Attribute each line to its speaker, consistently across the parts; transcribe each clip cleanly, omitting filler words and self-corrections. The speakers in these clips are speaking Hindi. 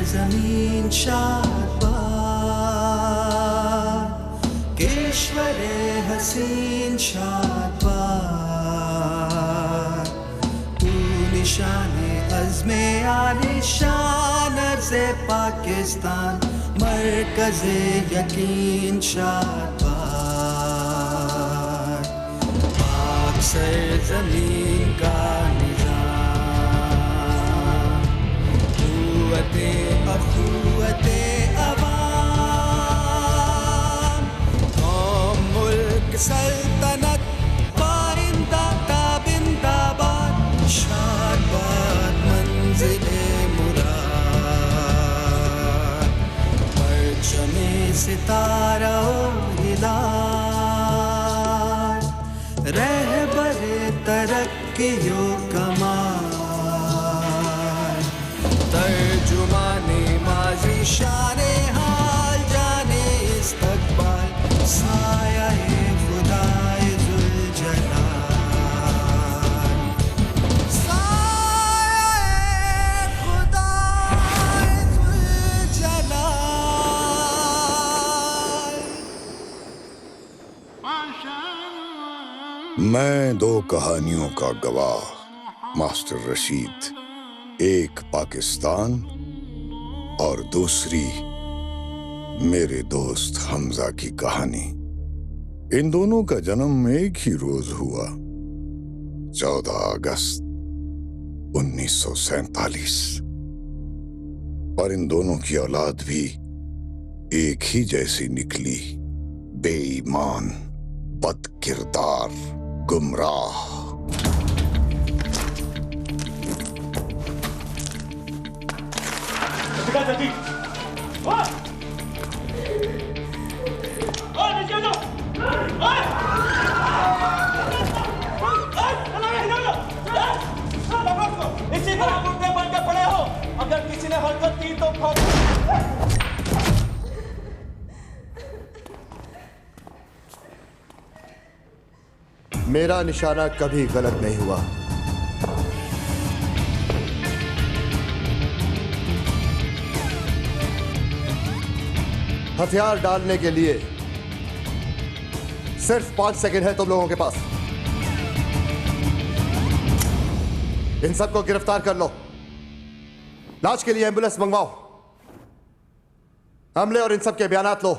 Speaker 1: जमीन शादबाद केशवरे हसीन शादबाद तू निशाने अज़्मे आलिशान अर्ज़े पाकिस्तान मरकज़े यकीन शादबाद पाक सरज़मीन का अखुवते अवाम कौम मुल्क सल्तनत पाइंदा ताबिंदाबाद शादबाद मंजिले मुराद परचमे सितारा हिलाल रहबरे तरक्कियो कमाल तर्जुमाने माज़ी शाने हाल जाने इस्तक़बाल साया-ए खुदाए ज़ुल्जलाल साया-ए खुदाए ज़ुल्जलाल।
Speaker 2: मैं दो कहानियों का गवाह मास्टर रशीद, एक पाकिस्तान और दूसरी मेरे दोस्त हमजा की कहानी। इन दोनों का जन्म एक ही रोज हुआ, 14 अगस्त 1947, और इन दोनों की औलाद भी एक ही जैसी निकली, बेईमान, बदकिरदार, गुमराह।
Speaker 3: जल्दी इसी तरह मुर्दे बन के पड़े हो, अगर किसी ने हरकत की तो
Speaker 4: मेरा निशाना कभी गलत नहीं हुआ। हथियार डालने के लिए सिर्फ 5 सेकंड है तुम लोगों के पास। इन सबको गिरफ्तार कर लो, लाश के लिए एम्बुलेंस मंगवाओ, हमले और इन सब के बयानात लो।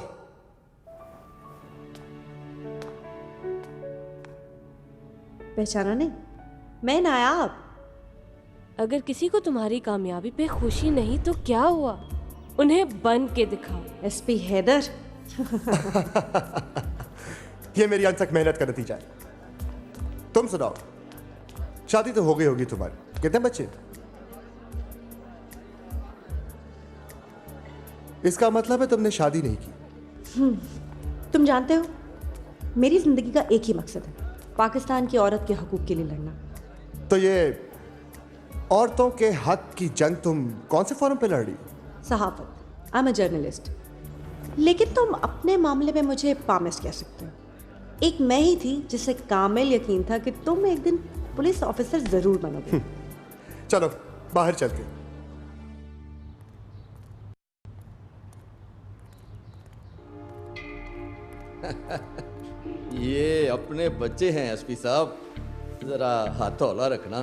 Speaker 5: पहचाना नहीं? मैं नायाब।
Speaker 6: अगर किसी को तुम्हारी कामयाबी पे खुशी नहीं तो क्या हुआ, उन्हें बन के दिखाओ।
Speaker 5: एसपी हैदर।
Speaker 4: ये मेरी अनथक मेहनत का नतीजा है। तुम सुनाओ, शादी तो हो गई होगी तुम्हारी, कितने बच्चे? इसका मतलब है तुमने शादी नहीं की।
Speaker 5: तुम जानते हो, मेरी जिंदगी का एक ही मकसद है, पाकिस्तान की औरत के हकूक के लिए लड़ना।
Speaker 4: तो ये औरतों के हक की जंग तुम कौन से फोरम पे लड़ रही?
Speaker 5: सहाफत। I am a journalist. लेकिन तुम अपने मामले में मुझे पामिस्ट कह सकते हो। एक मैं ही थी जिसे कामिल यकीन था कि तुम एक दिन पुलिस ऑफिसर जरूर बनोगे।
Speaker 4: चलो बाहर चलते।
Speaker 7: ये अपने बच्चे हैं एसपी साहब, जरा हाथ हौला रखना।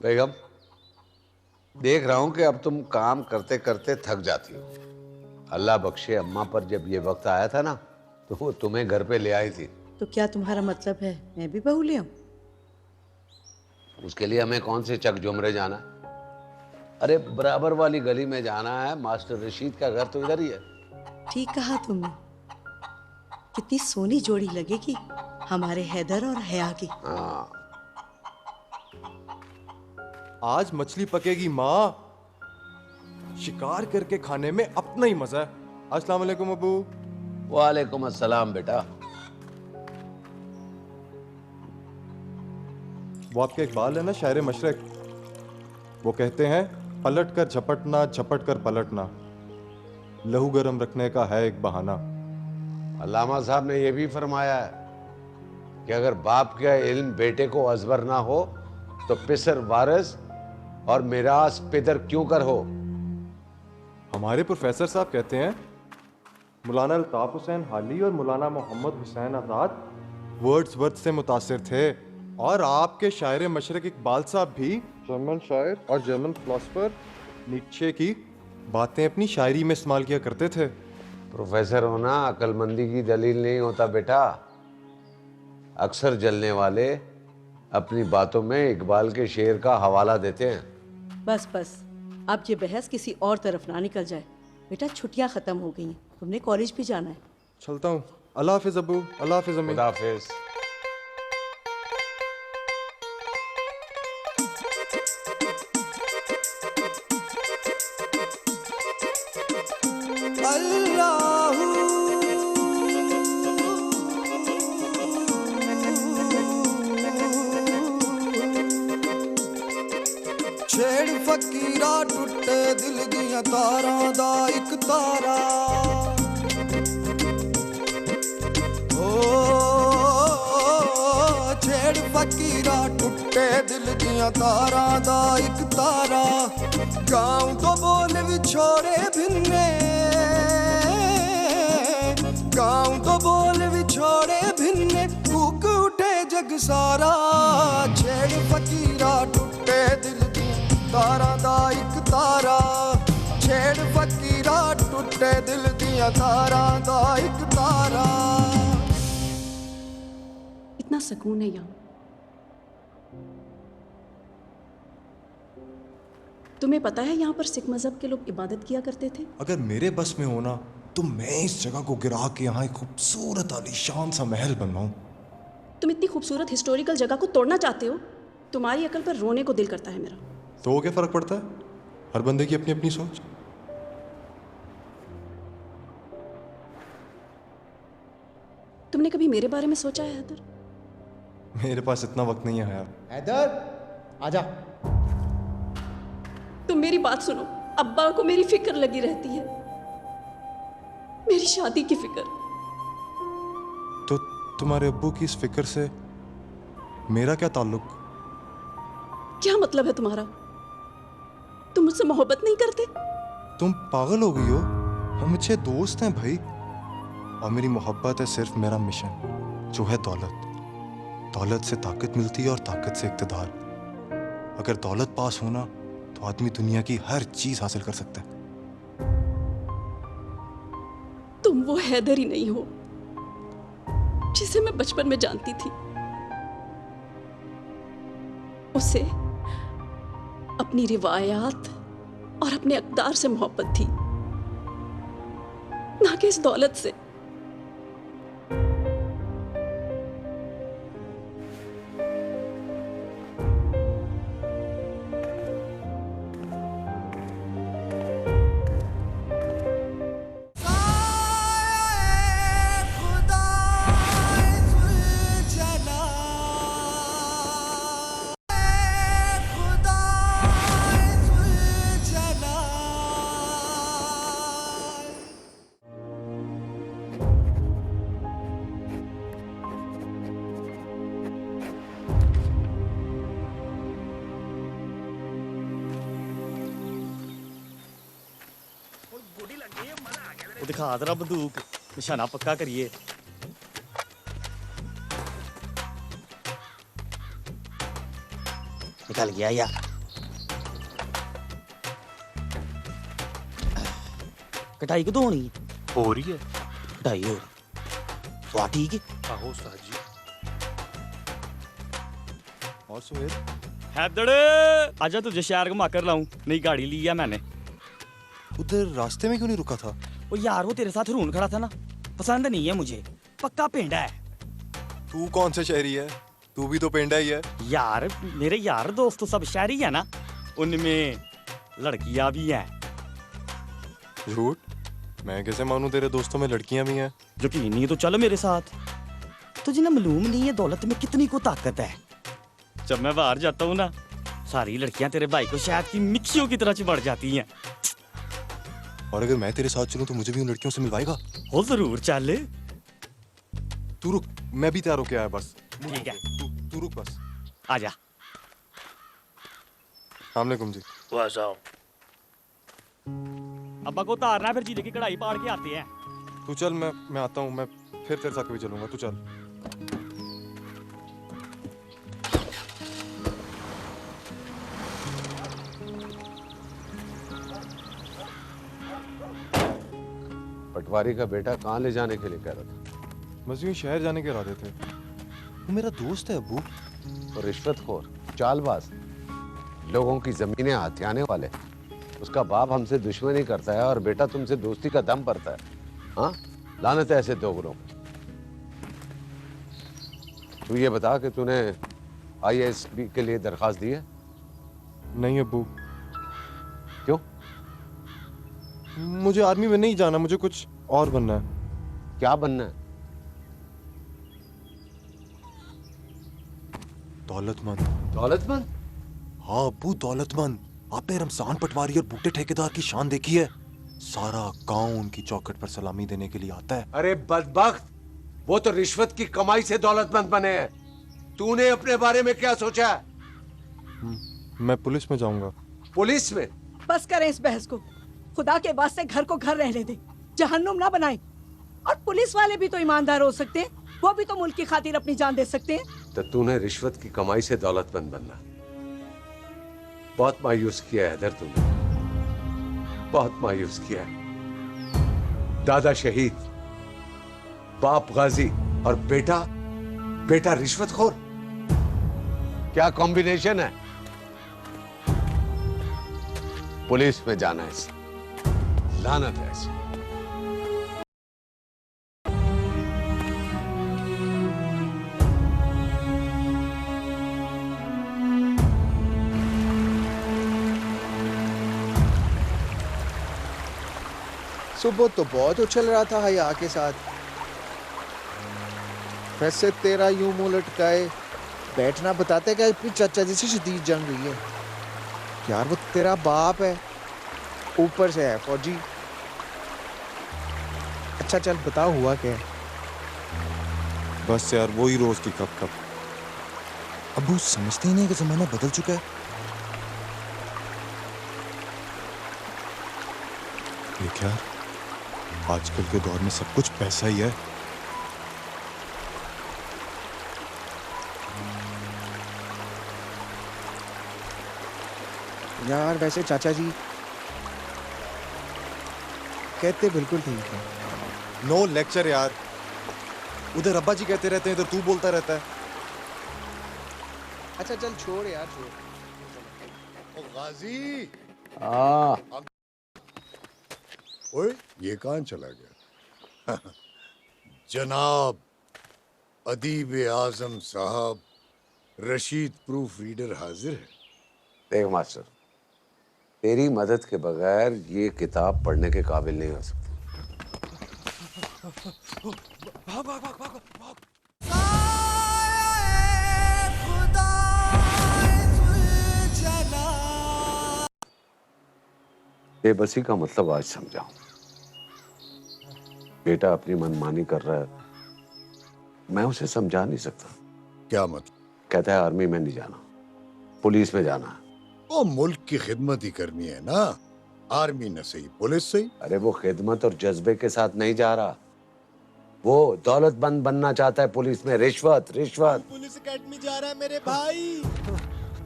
Speaker 8: बेगम, देख रहा हूं कि अब तुम काम करते करते थक जाती हो। अल्लाह बख्शे, अम्मा पर जब ये वक्त आया था ना तो वो तुम्हें घर पे ले आई थी।
Speaker 9: तो क्या तुम्हारा मतलब है मैं भी बहू ले आऊं?
Speaker 8: उसके लिए हमें कौन से चक जुमरे जाना है? अरे बराबर वाली गली में जाना है, मास्टर रशीद का घर तो इधर ही है।
Speaker 9: ठीक कहा तुमने। कितनी सोनी जोड़ी लगेगी हमारे हैदर और हया की।
Speaker 8: हाँ,
Speaker 4: आज मछली पकेगी माँ। शिकार करके खाने में अपना ही मजा है। अस्सलाम वालेकुम अबू।
Speaker 8: वालेकुम अस्सलाम बेटा।
Speaker 4: वो आपके इकबाल है ना, शायर मशरक, वो कहते हैं पलट कर झपटना, झपट कर पलटना, लहू गरम रखने का है एक बहाना।
Speaker 8: अल्लामा साहब ने यह भी फरमाया है कि अगर बाप का इल्म बेटे को अजबर ना हो तो पिसर वारिस और मिरास पिदर क्यों कर हो।
Speaker 4: हमारे प्रोफेसर साहब कहते हैं मौलाना अल्ताफ हुसैन हाली और मौलाना मोहम्मद हुसैन आजाद वर्ड्सवर्थ से मुतासिर थे, और आपके शायर मशरक इकबाल साहब भी जर्मन शायर और जर्मन फिलोसफर नीचे की बातें अपनी शायरी में इस्तेमाल किया करते थे।
Speaker 8: प्रोफेसर होना अक्लमंदी की दलील नहीं होता बेटा। अक्सर जलने वाले अपनी बातों में इकबाल के शेर का हवाला देते हैं।
Speaker 9: बस बस, अब ये बहस किसी और तरफ ना निकल जाए। बेटा छुट्टियां खत्म हो गई हैं, तुमने कॉलेज भी जाना है।
Speaker 4: चलता हूँ। अल्लाह हाफिज अबू। अल्लाह हाफिज अम्मी।
Speaker 8: खुदा हाफिज।
Speaker 1: अल्लाहू छेड़ फकीरा टुटे दिल दियां तारां दा इक तारा। ओ छेड़ फकीरा टुटे दिल दियां तारां दा इक तारा। गाँव तो बोल विछोड़े भिन्ने, गाँव तो बोल विछोड़े भिन्ने, कूक उठे जग सारा। छेड़ फकीरा टुटे दिल दियां तारा दा इक तारा। छेड़ फकीरा टुटे दिल दियां तारा दा इक तारा।
Speaker 9: इतना सुकून है यहाँ। तुम्हें पता है यहाँ पर सिख मजहब के लोग इबादत किया करते थे?
Speaker 4: अगर मेरे बस में हो ना तो मैं इस जगह को गिरा के यहाँ एक खूबसूरत आलीशान सा महल बनवाऊं।
Speaker 9: तुम इतनी खूबसूरत हिस्टोरिकल जगह को तोड़ना चाहते हो? तुम्हारी अकल पर रोने को दिल करता है मेरा।
Speaker 4: तो वो क्या फर्क पड़ता है, हर बंदे की अपनी अपनी सोच।
Speaker 9: तुमने कभी मेरे बारे में सोचा है हैदर?
Speaker 4: मेरे पास इतना वक्त नहीं है यार।
Speaker 3: हैदर आजा।
Speaker 9: तुम मेरी बात सुनो। अब्बा को मेरी फिक्र लगी रहती है, मेरी शादी की फिक्र।
Speaker 4: तो तुम्हारे अब्बू की इस फिक्र से मेरा क्या ताल्लुक?
Speaker 9: क्या मतलब है तुम्हारा? तुम मुझसे मोहब्बत नहीं करते?
Speaker 4: तुम पागल हो गई हो? हम अच्छे दोस्त हैं भाई, और मेरी मोहब्बत है सिर्फ मेरा मिशन, जो है दौलत। दौलत से ताकत मिलती है और ताकत से इक़्तिदार। अगर दौलत पास हो ना तो आदमी दुनिया की हर चीज हासिल कर सकता है।
Speaker 9: तुम वो हैदर ही नहीं हो जिसे मैं बचपन में जानती थी। उसे अपनी रिवायात और अपने अक़दार से मोहब्बत थी, ना कि इस दौलत से।
Speaker 3: दिखा दरा बंदूक, निशाना पक्का करिए। निकल गया यार।
Speaker 10: कटाई कदों होनी है?
Speaker 3: हो रही है।
Speaker 10: कटाई हो तो ठीक है।
Speaker 3: आहो उस्ताद जी।
Speaker 4: और सुहेल?
Speaker 10: हैदड़ आजा तुझे शहर घुमा कर लाऊं, नई गाड़ी ली है मैंने।
Speaker 4: उधर रास्ते में क्यों नहीं रुका था?
Speaker 10: वो यार वो तेरे साथ रून खड़ा था ना, पसंद नहीं है मुझे, पक्का पेंडा है।
Speaker 4: तू कौन सा शहरी है? तू भी तो पेंडा ही है।
Speaker 10: यार मेरे यार दोस्त तो सब शहरी है ना, उनमें लड़कियां भी हैं।
Speaker 4: झूठ? मैं कैसे मानूं तेरे दोस्तों में लड़कियां भी हैं?
Speaker 10: यकीन नहीं है तो चल मेरे साथ। तुझे ना मालूम नहीं है दौलत में कितनी को ताकत है। जब मैं बाहर जाता हूँ ना, सारी लड़कियां तेरे भाई को शहद की मिक्सियों की तरह चिपड़ जाती हैं।
Speaker 4: और अगर मैं तेरे साथ चलूं तो मुझे भी उन लड़कियों से मिलवाएगा?
Speaker 10: हो जरूर चल।
Speaker 4: तू रुक, मैं भी तैयार होके आया बस।
Speaker 10: ठीक है
Speaker 4: तू रुक बस।
Speaker 10: आजा।
Speaker 4: अस्सलामुअलैकुम जी।
Speaker 10: अब्बा को उतारना फिर जीले की कढ़ाई पाड़ के आते हैं।
Speaker 4: तू चल, मैं आता हूँ। मैं फिर तेरे साथ कभी चलूंगा, तू चल।
Speaker 8: पटवारी का बेटा कहाँ ले जाने के लिए कह रहा था?
Speaker 4: बस यूं शहर जाने के इरादे थे। वो मेरा दोस्त है अब्बू।
Speaker 8: और रिश्वतखोर, चालबाज, लोगों की जमीनें हथियाने वाले। उसका बाप हमसे दुश्मनी करता है और बेटा तुमसे दोस्ती का दम भरता है। हाँ, लानत है ऐसे दोगलों को। तू ये बता कि तूने IASB के लिए दरखास्त दी है?
Speaker 4: नहीं अब्बू।
Speaker 8: क्यों?
Speaker 4: मुझे आर्मी में नहीं जाना, मुझे कुछ और बनना है।
Speaker 8: क्या बनना है?
Speaker 4: दौलतमंद।
Speaker 8: दौलतमंद?
Speaker 4: हाँ अब्बू, दौलतमंद। आपने रमजान पटवारी और बूटे ठेकेदार की शान देखी है? सारा गांव उनकी चौखट पर सलामी देने के लिए आता है।
Speaker 8: अरे बदबख्त, वो तो रिश्वत की कमाई से दौलतमंद बने हैं। तूने अपने बारे में क्या सोचा है?
Speaker 4: मैं पुलिस में जाऊंगा।
Speaker 8: पुलिस में?
Speaker 9: बस करें इस बहस को। खुदा के वास्ते घर को घर रहने दे, जहन्नुम ना बनाएं। और पुलिस वाले भी तो ईमानदार हो सकते हैं, वो भी तो मुल्क की खातिर अपनी जान दे सकते हैं।
Speaker 8: तो तूने रिश्वत की कमाई से दौलतमंद बनना बहुत मायूस किया है। इधर तूने बहुत मायूस किया है। दादा शहीद, बाप गाजी और बेटा रिश्वतखोर। क्या कॉम्बिनेशन है? पुलिस में जाना है, लानत है ऐसे।
Speaker 1: सुबह तो बहुत उछल रहा था हया के साथ। वैसे तेरा यूं मुंह लटकाए बैठना बताते कि अपनी चाचा जी से शदीद जंग हुई है। यार वो तेरा बाप है, ऊपर से है फौजी। अच्छा चल बता हुआ क्या?
Speaker 4: बस यार वही रोज की कप। अब्बू समझते ही नहीं कि जमाना बदल चुका है। देख यार, आजकल के दौर में सब कुछ पैसा ही है।
Speaker 1: यार वैसे चाचा जी कहते बिल्कुल ठीक है।
Speaker 4: नो लेक्चर यार। उधर अब्बा जी कहते रहते हैं, इधर तू बोलता रहता है।
Speaker 1: अच्छा चल छोड़ यार, छोड़।
Speaker 2: ओ गाजी,
Speaker 8: हाँ,
Speaker 2: ओए ये कहाँ चला गया? जनाब अदीब आजम साहब, रशीद प्रूफ रीडर हाजिर है।
Speaker 8: देख मास्टर, तेरी मदद के बगैर ये किताब पढ़ने के काबिल नहीं हो सकती। बेबसी का मतलब आज समझा। बेटा अपनी मनमानी कर रहा है, मैं उसे समझा नहीं सकता।
Speaker 2: क्या मतलब?
Speaker 8: कहता है आर्मी में नहीं जाना, पुलिस में जाना है।
Speaker 2: वो मुल्क की खिदमत ही करनी है ना, आर्मी न सही पुलिस सही।
Speaker 8: अरे वो खिदमत और जज्बे के साथ नहीं जा रहा, वो दौलतमंद बनना चाहता है। पुलिस में रिश्वत।
Speaker 1: पुलिस एकेडमी जा रहा है मेरे भाई।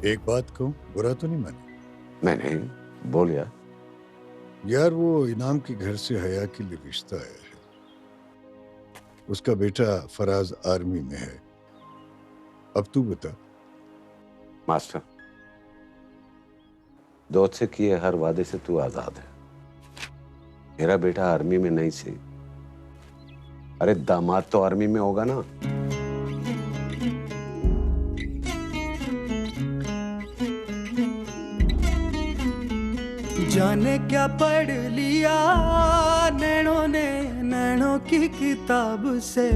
Speaker 2: एक बात कहूं, बुरा तो नहीं माने?
Speaker 8: नहीं बोल यार।
Speaker 2: यार वो इनाम के घर से हया के लिए रिश्ता है। उसका बेटा फराज आर्मी में है। अब तू बता।
Speaker 8: मास्टर, दोस्त से किए हर वादे से तू आजाद है। मेरा बेटा आर्मी में नहीं से, अरे दामाद तो आर्मी में होगा ना।
Speaker 1: जाने क्या पढ़ लिया नैनों ने नैनों की किताब से,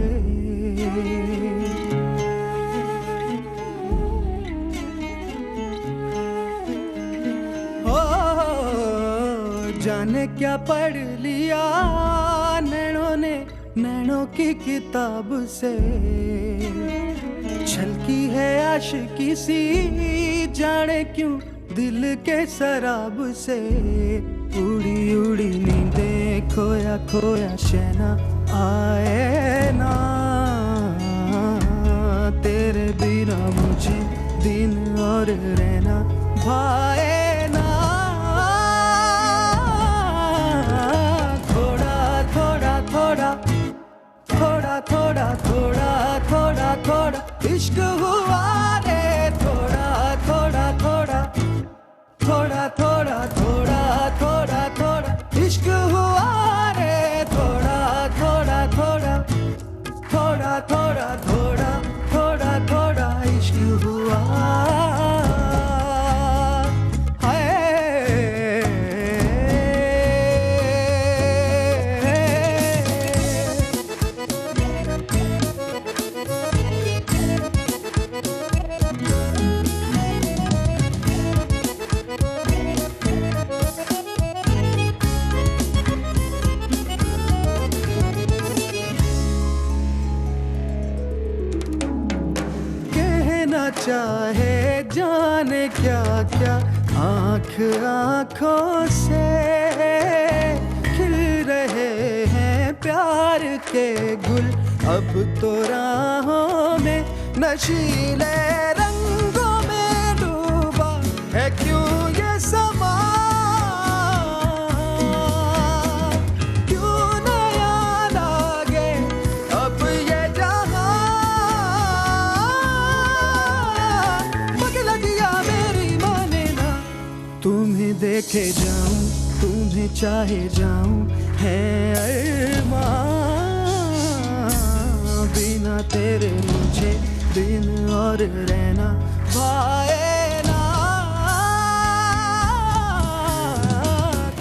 Speaker 1: ओ जाने क्या पढ़ लिया नैनों ने नैनों की किताब से। छलकी है आशिकी सी जाने क्यों दिल के शराब से। उड़ी उड़ी नींदें खोया खोया शहना आए ना, तेरे बिना मुझे दिन और रहना भाए ना। थोड़ा थोड़ा थोड़ा थोड़ा थोड़ा थोड़ा थोड़ा थोड़ा इश्क हुआ रे। थोड़ा थोड़ा थोड़ा थोड़ा थोड़ा थोड़ा थोड़ा थोड़ा इश्क हुआ रे। थोड़ा थोड़ा थोड़ा थोड़ा थोड़ा थोड़ा थोड़ा थोड़ा इश्क हुआ चाहे जाने क्या क्या आँख आँखों से खिल रहे हैं प्यार के गुल। अब तो राहों में नशीले रंगों में डूबा है क्यों ये समा। क्यों नया लागे अब ये जहां। पगला दिया मेरी माने ना, तुम्हें देखे जाऊं तुम्हें चाहे जाऊं है अरमां। बिना तेरे मुझे दिन और रहना भाए ना।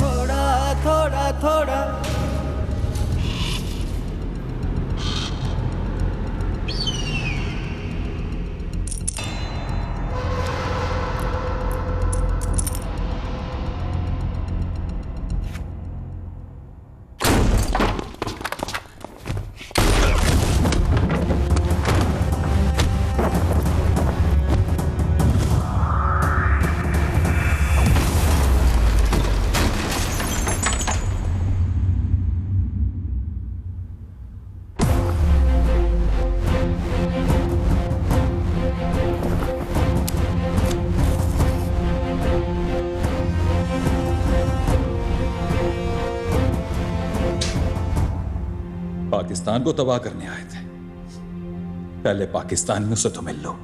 Speaker 1: थोड़ा थोड़ा थोड़ा
Speaker 11: पाकिस्तान को तबाह करने आए थे, पहले पाकिस्तानियों से तो मिल लो।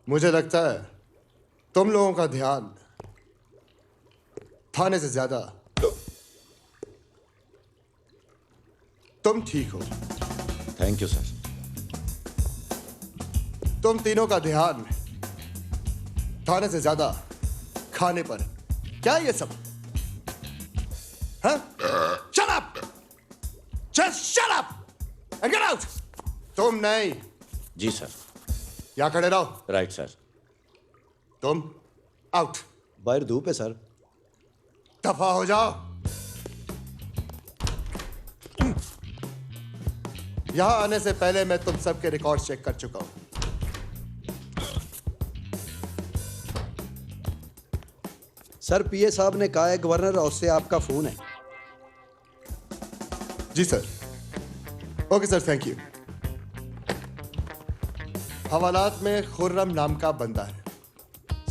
Speaker 12: मुझे लगता है तुम लोगों का ध्यान थाने से ज्यादा तुम ठीक हो।
Speaker 7: Thank you sir.
Speaker 12: तुम तीनों का ध्यान थाने से ज्यादा खाने पर। क्या ये सब? हाँ? Shut up! shut up and get out. तुम नहीं,
Speaker 7: जी सर।
Speaker 12: यहाँ खड़े रहो।
Speaker 7: Right sir.
Speaker 12: तुम आउट।
Speaker 13: बाहर धूप है सर।
Speaker 12: दफा हो जाओ। यहां आने से पहले मैं तुम सबके रिकॉर्ड चेक कर चुका हूं।
Speaker 13: सर पीए साहब ने कहा है गवर्नर हाउस से आपका फोन है।
Speaker 12: जी sir. Okay sir, thank you. हवालात में खुर्रम नाम का बंदा है।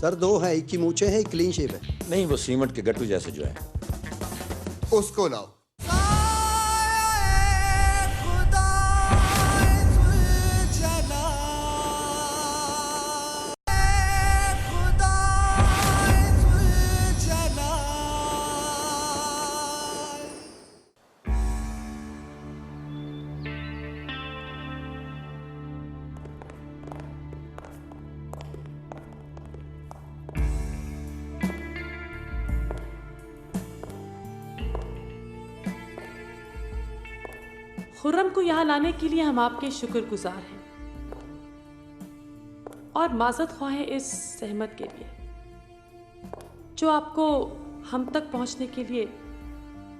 Speaker 13: सर 2 हैं, एक की मूंछें हैं, एक क्लीन शेव है।
Speaker 7: नहीं, वो सीमेंट के गट्टू जैसे जो है।
Speaker 12: उसको लाओ।
Speaker 14: खुर्रम को यहाँ लाने के लिए हम आपके शुक्रगुजार हैं और माजरत ख्वाह हैं इस सहमत के लिए जो आपको हम तक पहुंचने के लिए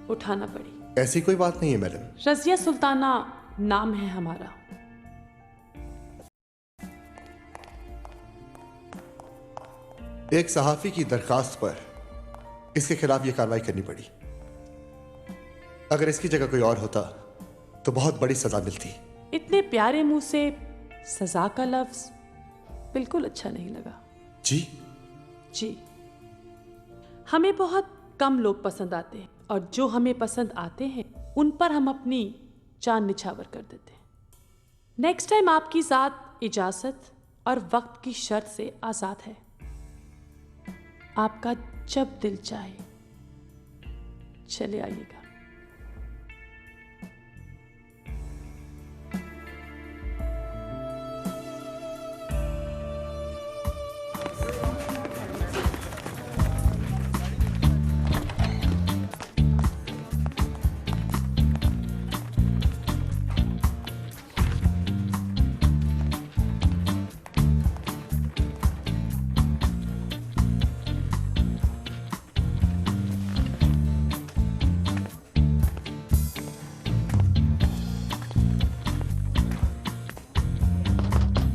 Speaker 14: उठाना पड़ी।
Speaker 12: ऐसी कोई बात नहीं है मैडम।
Speaker 14: रजिया सुल्ताना नाम है हमारा।
Speaker 12: एक सहाफी की दरखास्त पर इसके खिलाफ यह कार्रवाई करनी पड़ी। अगर इसकी जगह कोई और होता तो बहुत बड़ी सजा मिलती।
Speaker 14: इतने प्यारे मुंह से सजा का लफ्ज बिल्कुल अच्छा नहीं लगा।
Speaker 12: जी
Speaker 14: जी, हमें बहुत कम लोग पसंद आते हैं और जो हमें पसंद आते हैं उन पर हम अपनी जान निछावर कर देते हैं। नेक्स्ट टाइम आपकी ज़ात इजाज़त और वक्त की शर्त से आज़ाद है। आपका जब दिल चाहे चले आइएगा।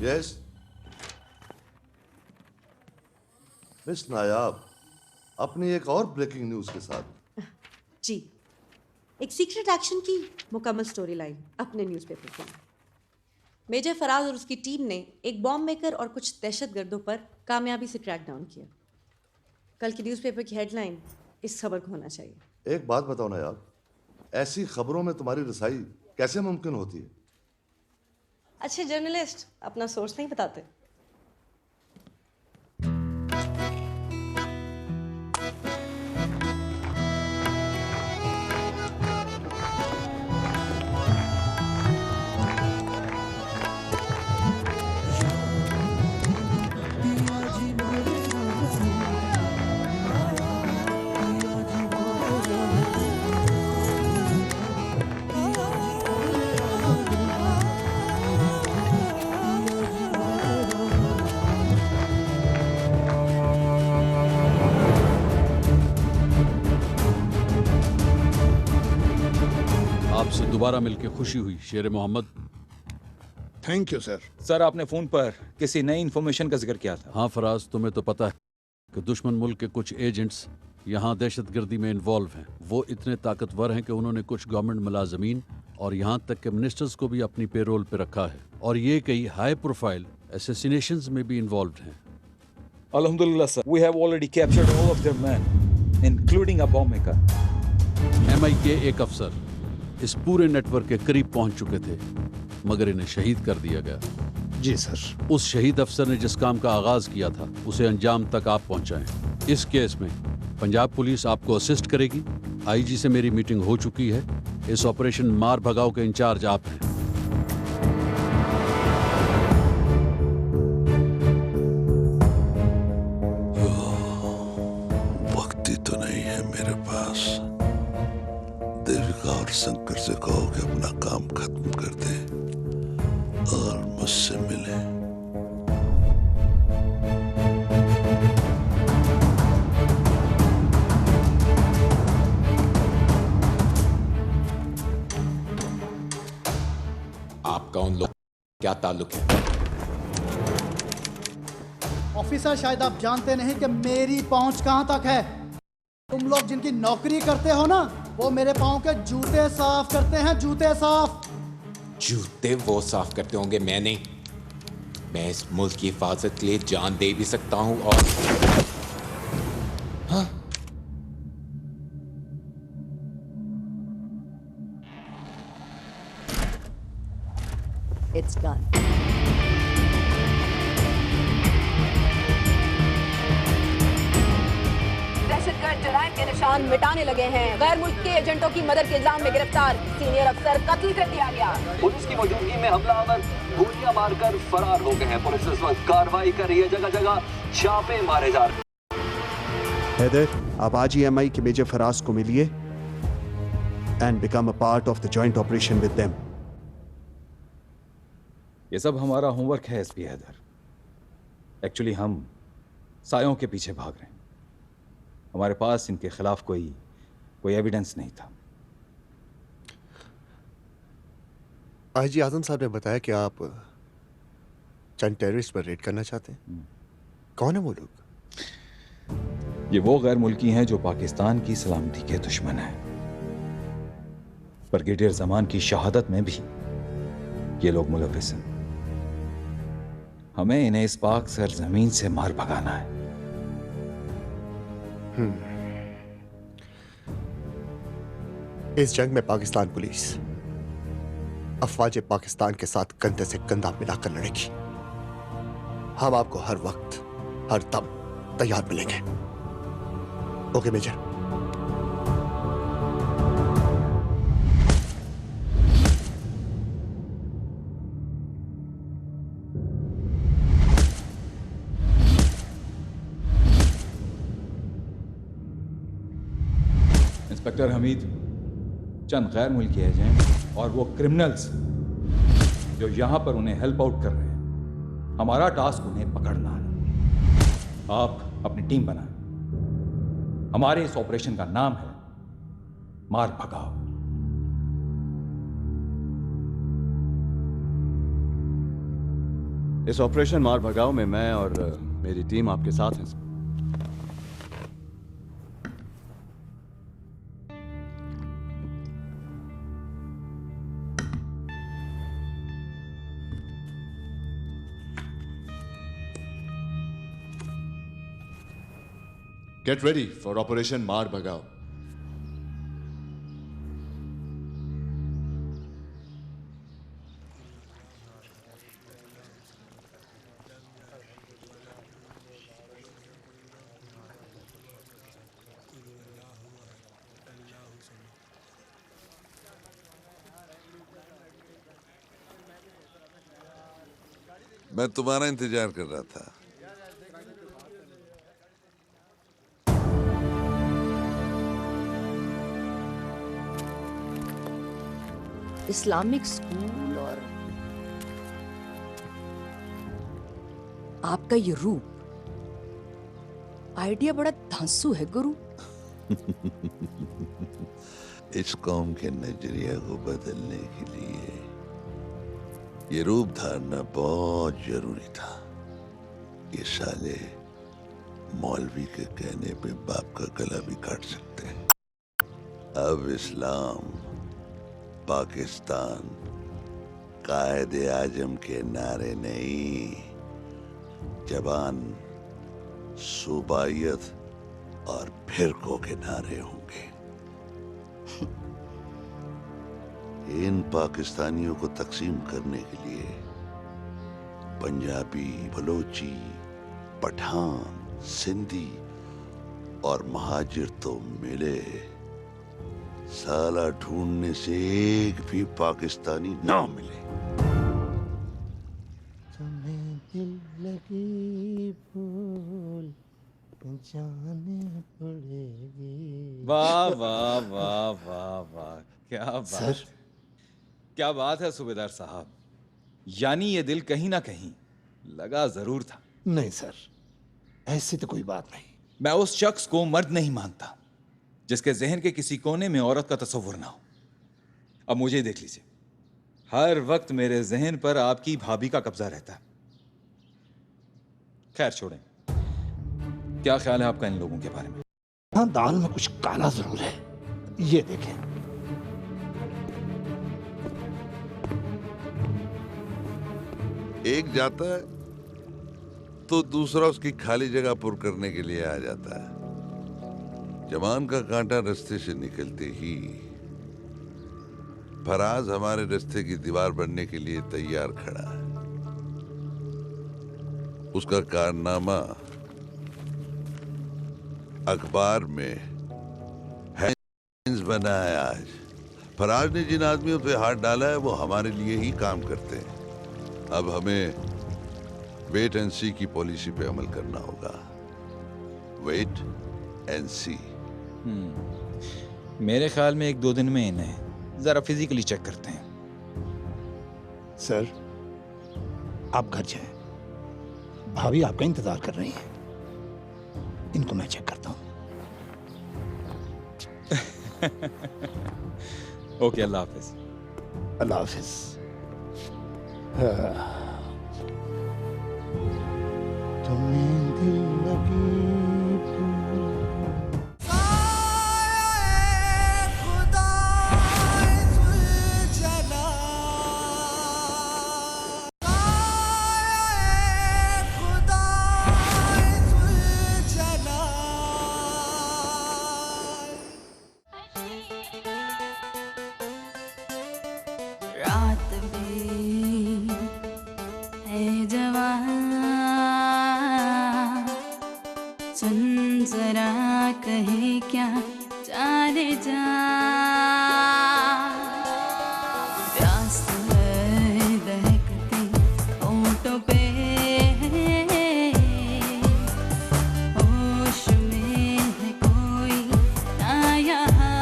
Speaker 15: यस मिस नायाब, अपनी एक और ब्रेकिंग न्यूज के साथ।
Speaker 5: जी, एक सीक्रेट एक्शन की मुकम्मल स्टोरी लाइन अपने न्यूज़पेपर के लिए। मेजर फराज और उसकी टीम ने एक बॉम्ब मेकर और कुछ दहशतगर्दों पर कामयाबी से क्रैक डाउन किया। कल की न्यूज़पेपर की हेडलाइन इस खबर को होना चाहिए।
Speaker 15: एक बात बताओ नायाब, ऐसी खबरों में तुम्हारी रसाई कैसे मुमकिन होती है?
Speaker 5: अच्छे जर्नलिस्ट अपना सोर्स नहीं बताते।
Speaker 16: आपसे दोबारा मिलकर खुशी हुई Sher Mohammad.
Speaker 2: Thank you sir.
Speaker 11: Sir आपने फोन पर किसी नई इंफॉर्मेशन का जिक्र किया था।
Speaker 16: हाँ फराज, तुम्हें तो पता है कि दुश्मन मुल्क के कुछ एजेंट्स यहाँ दहशतगर्दी में इन्वॉल्व हैं। वो इतने ताकतवर हैं कि उन्होंने कुछ गवर्नमेंट मुलाजमीन और यहाँ तक के मिनिस्टर्स को भी अपनी पेरोल पे रखा है और ये कई हाई प्रोफाइल असैसिनेशंस में भी इन्वॉल्व हैं।
Speaker 11: अल्हम्दुलिल्लाह sir, we have already captured all of their men, including a bomb maker.
Speaker 16: MI के एक अफसर इस पूरे नेटवर्क के करीब पहुंच चुके थे मगर इन्हें शहीद कर दिया गया।
Speaker 2: जी सर।
Speaker 16: उस शहीद अफसर ने जिस काम का आगाज किया था उसे अंजाम तक आप पहुंचाएं। इस केस में पंजाब पुलिस आपको असिस्ट करेगी। IG से मेरी मीटिंग हो चुकी है। इस ऑपरेशन मार भगाओ के इंचार्ज आप हैं।
Speaker 17: वक्त तो नहीं है मेरे पास। देविका और शंकर से कहो कि अपना काम
Speaker 15: मुझसे मिले।
Speaker 17: आपका उन लोग क्या ताल्लुक है?
Speaker 18: ऑफिसर, शायद आप जानते नहीं कि मेरी पहुंच कहां तक है। तुम लोग जिनकी नौकरी करते हो ना, वो मेरे पाँव के जूते साफ करते हैं, जूते साफ।
Speaker 17: जूते वो साफ करते होंगे, मैं नहीं। मैं इस मुल्क की हिफाजत के लिए जान दे भी सकता हूं और हाँ?
Speaker 9: It's done.
Speaker 19: दहशतगर्द जराइम के निशान मिटाने लगे हैं। गैर मुल्क के एजेंटों की मदद के इल्जाम में गिरफ्तार सीनियर अफसर कत्ल कर दिया गया।
Speaker 20: पुलिस की मौजूदगी में हमलावर गोलियां मारकर फरार हो गए हैं। पुलिस इस वक्त कार्रवाई कर रही है, जगह जगह छापे मारे जा रहे हैं।
Speaker 12: हैदर, आप आज ही MI के मेजर फराज को मिलिए and become a part of the joint operation with them.
Speaker 11: ये सब हमारा होमवर्क है एसपी हैदर। एक्चुअली हम सायों के पीछे भाग रहे हैं। हमारे पास इनके खिलाफ कोई एविडेंस नहीं था।
Speaker 12: IG आजम साहब ने बताया कि आप चंद टेररिस्ट पर रेड करना चाहते हैं। कौन है वो लोग?
Speaker 11: ये वो गैर मुल्की हैं जो पाकिस्तान की सलामती के दुश्मन हैं। ब्रिगेडियर जमान की शहादत में भी ये लोग मुलविस हैं। हमें इन्हें इस पाक सरजमीन से मार भगाना है।
Speaker 12: इस जंग में पाकिस्तान पुलिस अफवाज पाकिस्तान के साथ कंधे से कंधा मिलाकर लड़ेगी। हम आपको हर वक्त हर दम तैयार मिलेंगे। Okay major.
Speaker 11: इंस्पेक्टर हमीद, चंद गैर मुल्की एजेंट और वो क्रिमिनल्स जो यहां पर उन्हें हेल्प आउट कर रहे हैं, हमारा टास्क उन्हें पकड़ना है। आप अपनी टीम बनाएं। हमारे इस ऑपरेशन का नाम है मार भगाओ।
Speaker 4: इस ऑपरेशन मार भगाओ में मैं और मेरी टीम आपके साथ हैं।
Speaker 15: Get ready for Operation Mar Bhagao.
Speaker 21: मैं तुम्हारा इंतजार कर रहा था।
Speaker 9: इस्लामिक स्कूल और आपका ये रूप, आइडिया बड़ा धांसू है गुरु।
Speaker 21: इस कौम के नजरिया को बदलने के लिए ये रूप धारना बहुत जरूरी था। ये साले मौलवी के कहने पे बाप का गला भी काट सकते हैं। अब इस्लाम पाकिस्तान कायदे आजम के नारे नहीं, जबान सूबाइयत और फिरकों के नारे होंगे। इन पाकिस्तानियों को तकसीम करने के लिए पंजाबी, बलोची, पठान, सिंधी और महाजिर तो मिले, साला ढूंढने से एक भी पाकिस्तानी ना मिले।
Speaker 1: तुम्हें दिल लगी भूल जाने पड़ेगी।
Speaker 11: वाह वाह वाह वाह वाह, क्या बात
Speaker 12: सर?
Speaker 11: क्या बात है सूबेदार साहब। यानी ये दिल कहीं ना कहीं लगा जरूर था।
Speaker 6: नहीं सर, ऐसी तो कोई बात नहीं।
Speaker 11: मैं उस शख्स को मर्द नहीं मानता जिसके जहन के किसी कोने में औरत का तस्वुर ना हो। अब मुझे देख लीजिए, हर वक्त मेरे जहन पर आपकी भाभी का कब्जा रहता है। खैर छोड़ें, क्या ख्याल है आपका इन लोगों के बारे में?
Speaker 6: हाँ, दाल में कुछ काला जरूर है। ये देखें।
Speaker 21: एक जाता है तो दूसरा उसकी खाली जगह पुर करने के लिए आ जाता है। जमान का कांटा रास्ते से निकलते ही फराज हमारे रास्ते की दीवार बनने के लिए तैयार खड़ा है। उसका कारनामा अखबार में हेडलाइंस बना है। आज फराज ने जिन आदमियों पे हाथ डाला है वो हमारे लिए ही काम करते हैं। अब हमें वेट एंड सी की पॉलिसी पे अमल करना होगा। वेट एंड सी।
Speaker 11: मेरे ख्याल में 1-2 दिन में इन्हें जरा फिजिकली चेक करते हैं।
Speaker 6: सर, आप घर जाएं। भाभी आपका इंतजार कर रही हैं। इनको मैं चेक करता हूं।
Speaker 11: ओके, अल्लाह हाफिज।
Speaker 6: अल्लाह हाफिज। तुम्हें दिल लगी
Speaker 22: रात भी है जवान, सुन जरा कहे क्या चारे जा। प्यास है दहकती होठों पे, होश में है कोई ना यहाँ।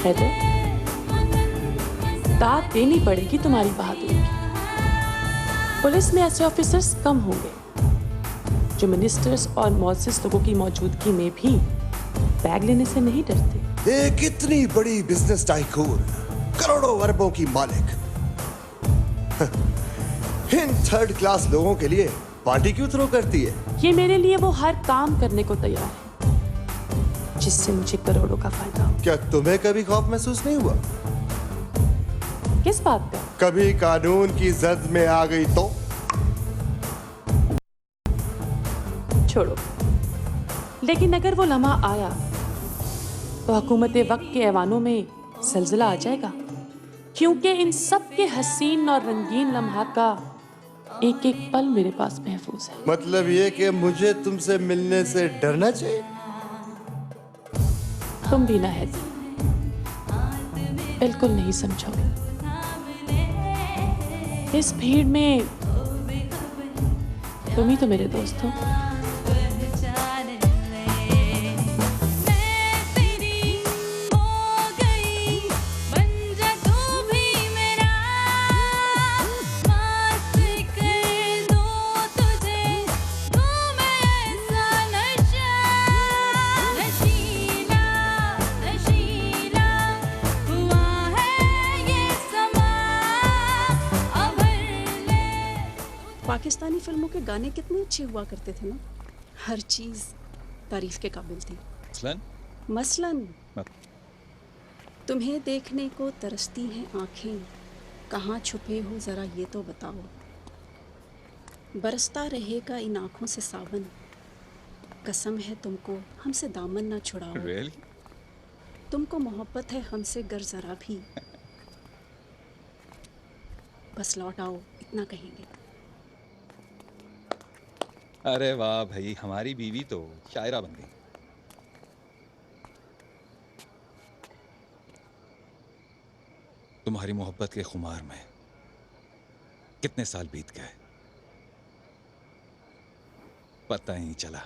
Speaker 14: हैदर, दाद देनी पड़ेगी तुम्हारी बहादुरी की। पुलिस में ऐसे ऑफिसर्स कम होंगे जो मिनिस्टर्स और मौजूद लोगों की मौजूदगी में भी बैग लेने से नहीं डरते।
Speaker 12: एक इतनी बड़ी बिजनेस टाइकून, करोड़ों अरबों की मालिक, इन थर्ड क्लास लोगों के लिए पार्टी क्यों थ्रो करती है?
Speaker 14: ये मेरे लिए वो हर काम करने को तैयार है जिससे मुझे करोड़ों का फायदा हो।
Speaker 12: क्या तुम्हें कभी खौफ महसूस नहीं हुआ?
Speaker 14: किस बात का?
Speaker 12: कभी कानून की जद में आ गई तो?
Speaker 14: छोड़ो, लेकिन अगर वो लम्हा आया तो हुकूमत वक्त के ऐवानों में जलजला आ जाएगा, क्योंकि इन सब के हसीन और रंगीन लम्हात का एक एक पल मेरे पास महफूज है।
Speaker 12: मतलब ये कि मुझे तुमसे मिलने से डरना चाहिए?
Speaker 14: तुम भी ना है, बिल्कुल नहीं समझोगे। इस भीड़ में तुम ही तो मेरे दोस्त हो।
Speaker 9: पाकिस्तानी फिल्मों के गाने कितने अच्छे हुआ करते थे ना, हर चीज तारीफ के काबिल थी। मसलन तुम्हें देखने को तरसती हैं आंखें, कहाँ छुपे हो जरा ये तो बताओ। बरसता रहेगा इन आंखों से सावन, कसम है तुमको हमसे दामन ना छुड़ाओ। तुमको मोहब्बत है हमसे गर जरा भी, बस लौट आओ इतना कहेंगे।
Speaker 11: अरे वाह भाई, हमारी बीवी तो शायरा बन गई। तुम्हारी मोहब्बत के खुमार में कितने साल बीत गए पता ही नहीं चला।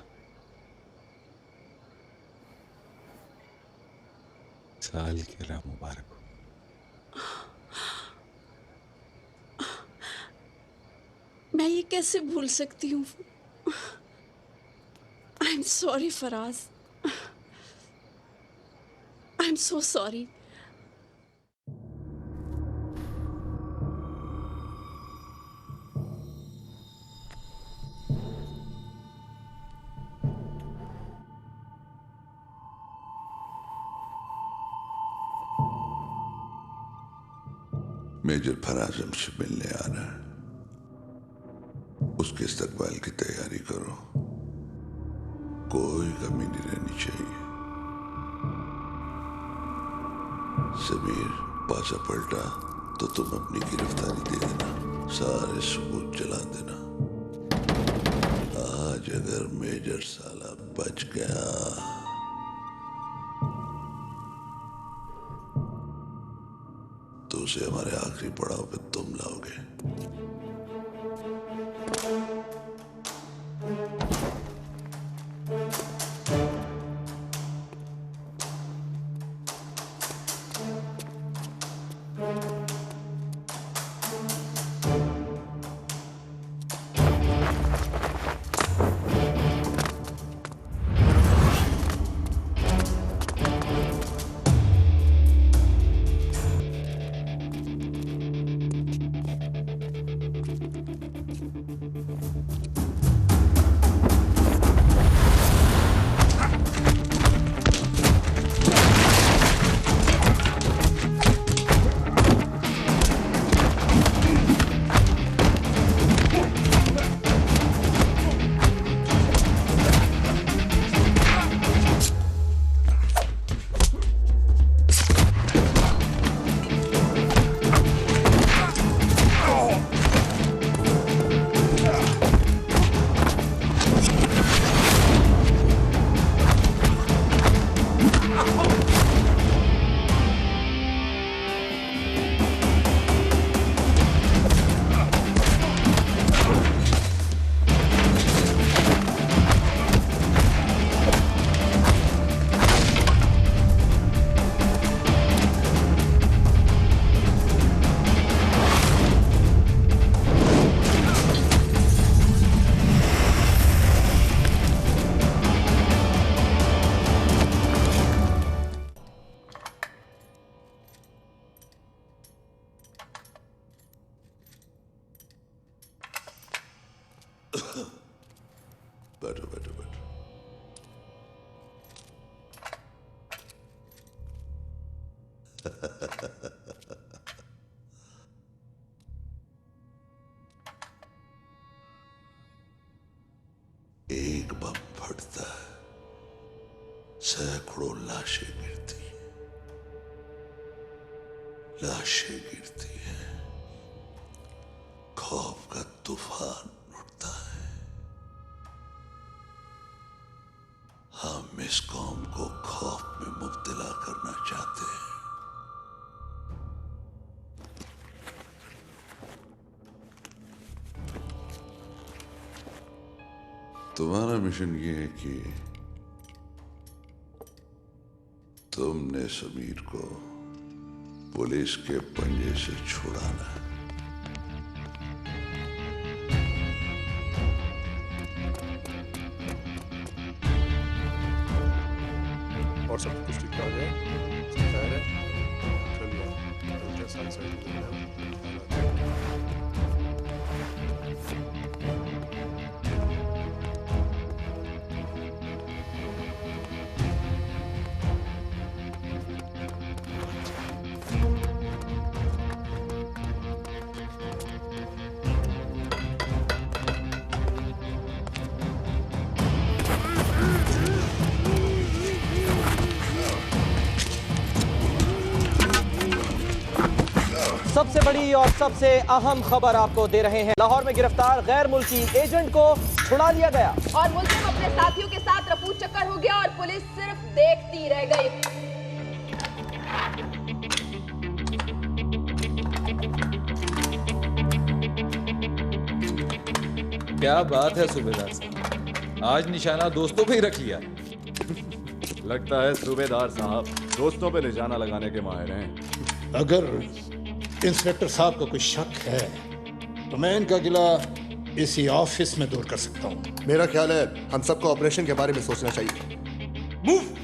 Speaker 11: साल गिरा मुबारक हो।
Speaker 3: मैं ये कैसे भूल सकती हूँ? I am sorry Faraz, I am so sorry.
Speaker 21: Major Faraz हमसे मिलने आ रहा है, उसके इस्तकबाल की तैयारी करो, कोई कमी नहीं रहनी चाहिए। समीर पासा पलटा तो तुम अपनी गिरफ्तारी दे देना, सारे सबूत जला देना। आज अगर मेजर साला बच गया तो उसे हमारे आखिरी पड़ाव पे तुम लाओगे। बैठो बैठो बैठो। एक बम फटता है, सैकड़ों लाशें गिरती हैं, लाशें गिरती हैं, खौफ का तूफान उठता है। हम इस कौम को खौफ में मुब्तला करना चाहते हैं। तुम्हारा मिशन ये है कि तुमने समीर को पुलिस के पंजे से छुड़ाना है।
Speaker 10: और सब कुछ ठीक ठाक है? खैर है? चलिए चलते हैं साइड साइड में।
Speaker 8: सबसे बड़ी और सबसे अहम खबर आपको दे रहे हैं। लाहौर में गिरफ्तार गैर मुल्की एजेंट को छुड़ा लिया गया
Speaker 19: और मुल्जिम अपने साथियों के साथ रफू चक्कर हो गया और पुलिस सिर्फ देखती रह गई।
Speaker 11: क्या बात है सूबेदार साहब, आज निशाना दोस्तों पे ही रख लिया।
Speaker 4: लगता है सूबेदार साहब दोस्तों पे निशाना लगाने के माहिर हैं।
Speaker 6: अगर इंस्पेक्टर साहब को कोई शक है तो मैं इनका गिला इसी ऑफिस में दूर कर सकता हूँ।
Speaker 12: मेरा ख्याल है हम सबको ऑपरेशन के बारे में सोचना चाहिए।
Speaker 6: मूव।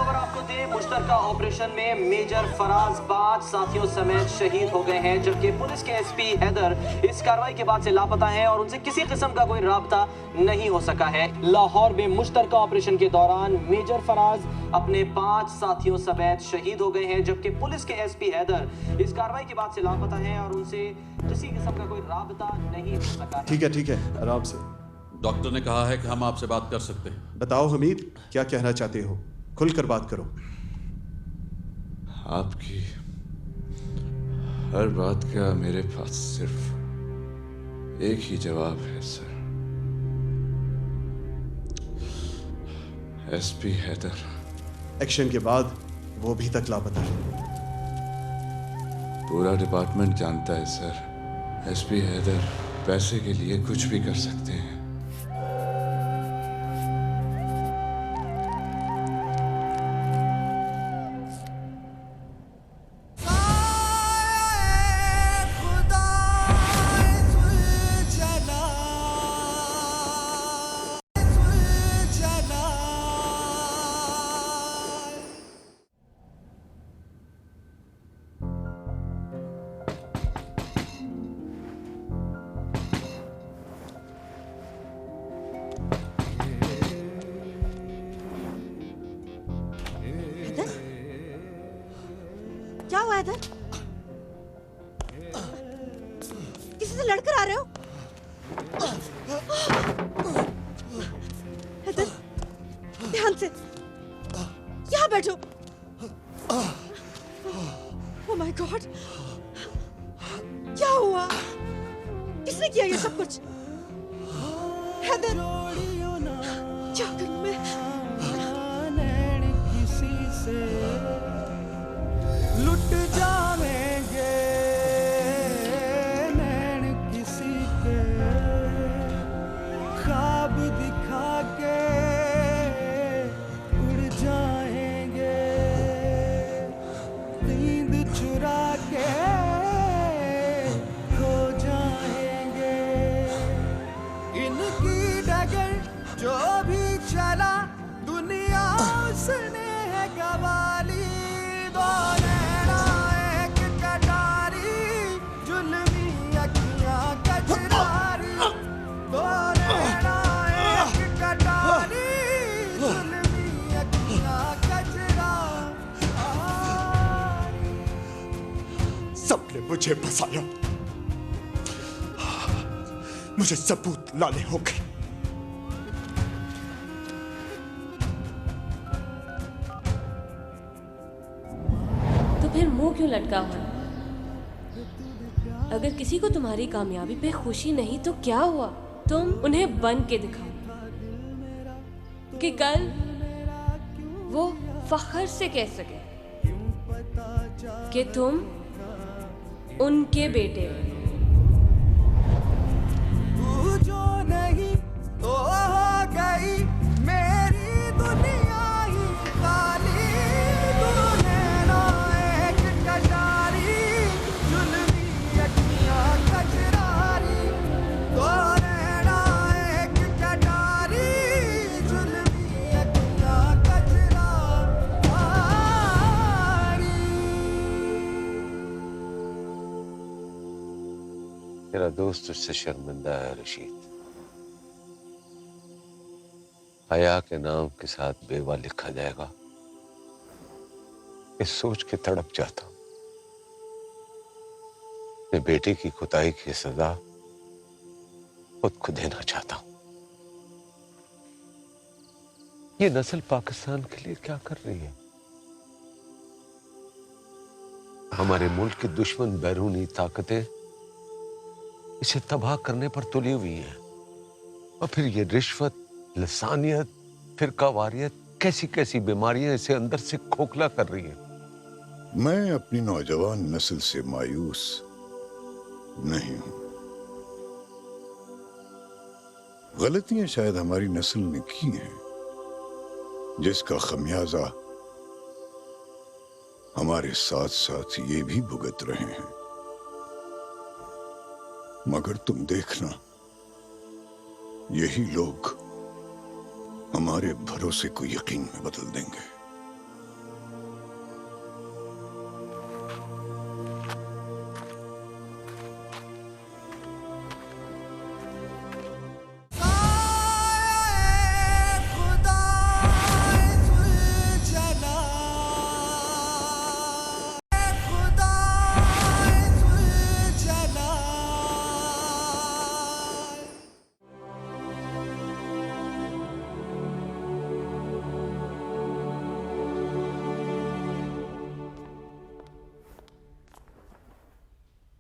Speaker 8: खबर आपको दे, मुश्तरका ऑपरेशन में मेजर फराज 5 साथियों समेत शहीद हो गए हैं, जबकि पुलिस के एसपी हैदर इस कार्रवाई के बाद से लापता हैं और उनसे किसी किस्म का कोई राबता नहीं हो सका है। लाहौर में मुश्तरका ऑपरेशन के दौरान मेजर फराज अपने 5 साथियों समेत शहीद हो गए हैं, जबकि पुलिस के एसपी हैदर इस कार्रवाई के बाद से लापता हैं और उनसे किसी किस्म का कोई राबता नहीं हो सका है।
Speaker 7: ठीक है, आराम से।
Speaker 16: डॉक्टर ने कहा है कि हम आपसे बात कर सकते हैं।
Speaker 7: बताओ हमीद, क्या कहना चाहते हो? खुलकर बात करो।
Speaker 13: आपकी हर बात का मेरे पास सिर्फ एक ही जवाब है सर। एसपी हैदर
Speaker 7: एक्शन के बाद वो भी तक लापता है।
Speaker 13: पूरा डिपार्टमेंट जानता है सर, एसपी हैदर पैसे के लिए कुछ भी कर सकते हैं।
Speaker 5: क्या हुआ इधर? किसी से लड़कर आ रहे हो? इधर ध्यान से, यहाँ बैठो। ओह माय गॉड, क्या हुआ? किसने किया ये सब कुछ? हैदर, क्या करूं मैं?
Speaker 1: किसी से लुट जाएंगे नैन किसी के, ख्वाब दिखा के उड़ जाएंगे, नींद चुरा के खो जाएंगे। इनकी डगर जो भी चला दुनिया उसने है गवाली। दो नैना एक कटारी, जुल्मी अखियां कजरारी। दो नैना एक कटारी, जुल्मी अखियां कजरारी।
Speaker 12: सबने मुझे फंसाया, मुझे सबूत लाने होंगे।
Speaker 23: फिर मुंह क्यों लटका हुआ? अगर किसी को तुम्हारी कामयाबी पे खुशी नहीं तो क्या हुआ? तुम उन्हें बन के दिखाओ कि कल वो फख्र से कह सके कि तुम उनके बेटे हो।
Speaker 1: तू जो नहीं तो हो गई मेरी दुनिया ही खाली। तू नैना एक कटारी, जुल्मी अखियां कजरारी। तू नैना एक कटारी, जुल्मी अखियां कजरारी।
Speaker 24: तेरा दोस्त उससे शर्मिंदा है रशीद। हया के नाम के साथ बेवा लिखा जाएगा, इस सोच के तड़प जाता हूं। मैं बेटे की खुदाई की सजा खुद को देना चाहता हूं। ये नस्ल पाकिस्तान के लिए क्या कर रही है? हमारे मुल्क की दुश्मन बैरूनी ताकतें इसे तबाह करने पर तुली हुई हैं, और फिर ये रिश्वत, लसानियत, फिरकावारियत, कैसी कैसी बीमारियां इसे अंदर से खोखला कर रही हैं।
Speaker 2: मैं अपनी नौजवान नस्ल से मायूस नहीं हूं। गलतियां शायद हमारी नस्ल ने की हैं, जिसका खमियाजा हमारे साथ साथ ये भी भुगत रहे हैं। मगर तुम देखना, यही लोग हमारे भरोसे को यकीन में बदल देंगे।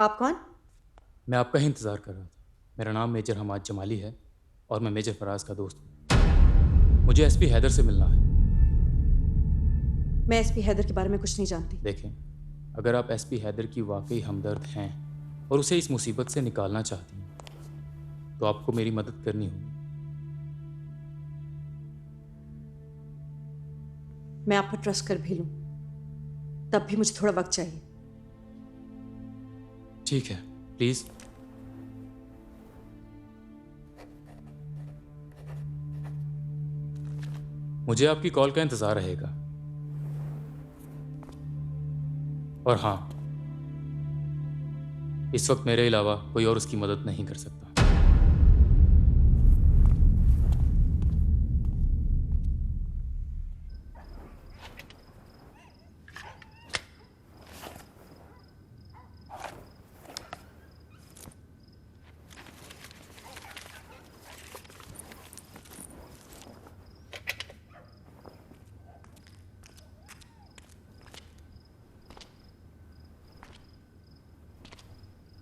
Speaker 5: आप कौन?
Speaker 15: मैं आपका ही इंतज़ार कर रहा था। मेरा नाम मेजर हमाद जमाली है और मैं मेजर फराज का दोस्त हूँ। मुझे एसपी हैदर से मिलना है।
Speaker 5: मैं एसपी हैदर के बारे में कुछ नहीं जानती।
Speaker 15: देखें, अगर आप एसपी हैदर की वाकई हमदर्द हैं और उसे इस मुसीबत से निकालना चाहती हैं तो आपको मेरी मदद करनी होगी।
Speaker 5: मैं आप पर ट्रस्ट कर भी लूं, तब भी मुझे थोड़ा वक्त चाहिए।
Speaker 15: ठीक है, प्लीज। मुझे आपकी कॉल का इंतजार रहेगा। और हाँ, इस वक्त मेरे अलावा कोई और उसकी मदद नहीं कर सकता।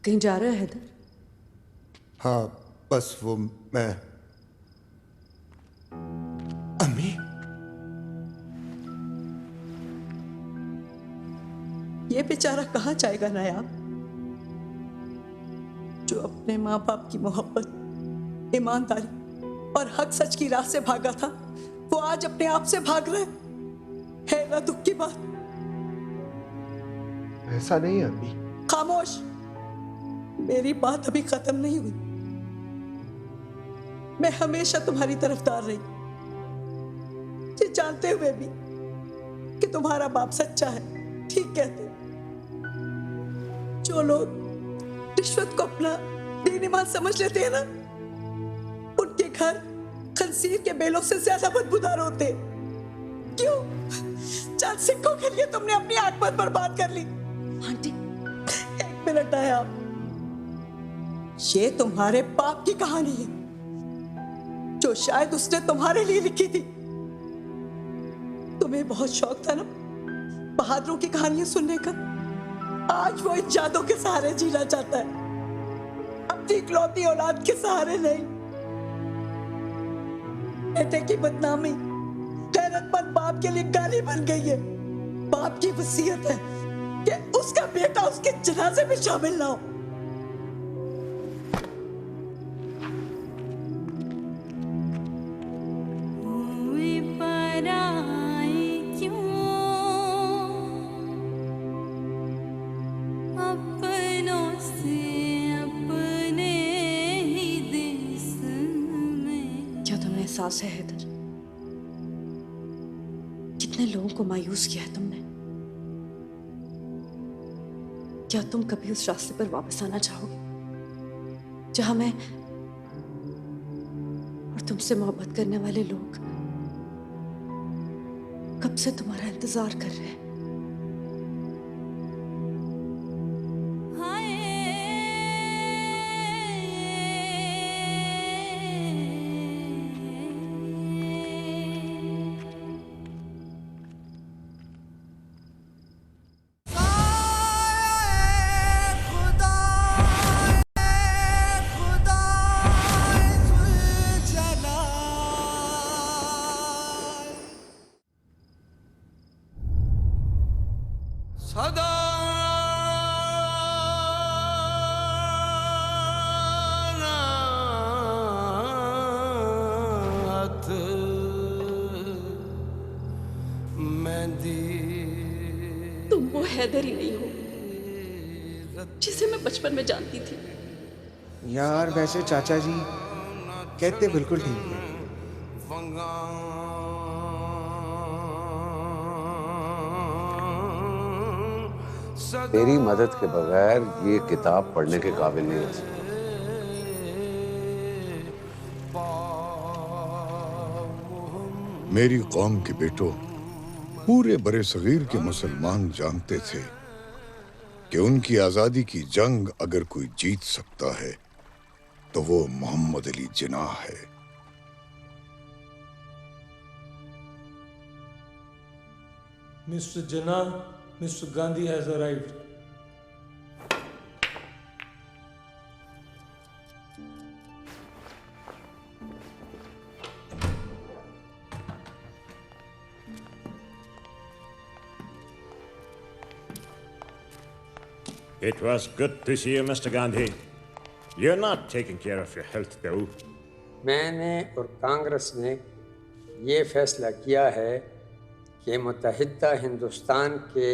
Speaker 5: कहीं जा रहे हो हैदर?
Speaker 12: हाँ, बस वो मैं। अम्मी,
Speaker 9: ये बेचारा कहाँ जाएगा नायाब, जो अपने माँ बाप की मोहब्बत, ईमानदारी और हक सच की राह से भागा था, वो आज अपने आप से भाग रहा है ना दुख की बात।
Speaker 12: ऐसा नहीं है अम्मी।
Speaker 9: खामोश, मेरी बात अभी खत्म नहीं हुई। मैं हमेशा तुम्हारी तरफदार रही, ये जानते हुए भी कि तुम्हारा बाप सच्चा है। ठीक कहते, जो लोग रिश्वत को अपना दीन ईमान समझ लेते हैं ना, उनके घर खंसीर के बेलों से ज्यादा बदबूदार होते। क्यों? चंद सिक्कों के लिए तुमने अपनी आत्मत बर्बाद कर ली।
Speaker 5: आंटी,
Speaker 9: एक मिनट आया, ये तुम्हारे बाप की कहानी है, जो शायद उसने तुम्हारे लिए लिखी थी। तुम्हें बहुत शौक था ना बहादुरों की कहानियां सुनने का। आज वो इन यादों के सहारे जीना चाहता है, अपनी इकलौती औलाद के सहारे नहीं। बेटे की बदनामी गैरतमंद बाप के लिए गाली बन गई है। बाप की वसीयत है कि उसका बेटा उसके जनाजे में शामिल ना हो।
Speaker 5: एहसास है हैदर, कितने लोगों को मायूस किया है तुमने। क्या तुम कभी उस रास्ते पर वापस आना चाहोगे जहां मैं और तुमसे मोहब्बत करने वाले लोग कब से तुम्हारा इंतजार कर रहे हैं?
Speaker 3: तुम वो हैदर ही नहीं हो जिसे मैं बचपन में जानती थी।
Speaker 17: यार वैसे चाचा जी कहते बिल्कुल ठीक है।
Speaker 24: तेरी मदद के बगैर ये किताब पढ़ने के काबिल नहीं हो सकती।
Speaker 2: मेरी कौम के बेटों, पूरे बरे सगीर के मुसलमान जानते थे कि उनकी आजादी की जंग अगर कोई जीत सकता है तो वो मोहम्मद अली जिन्नाह है।
Speaker 18: Mr. Jinnah, Mr. Gandhi has arrived.
Speaker 14: It was good to see you, Mr. Gandhi. You're not taking care of your health, though.
Speaker 18: मैंने और कांग्रेस ने ये फैसला किया है कि मुत्तहिदा हिंदुस्तान के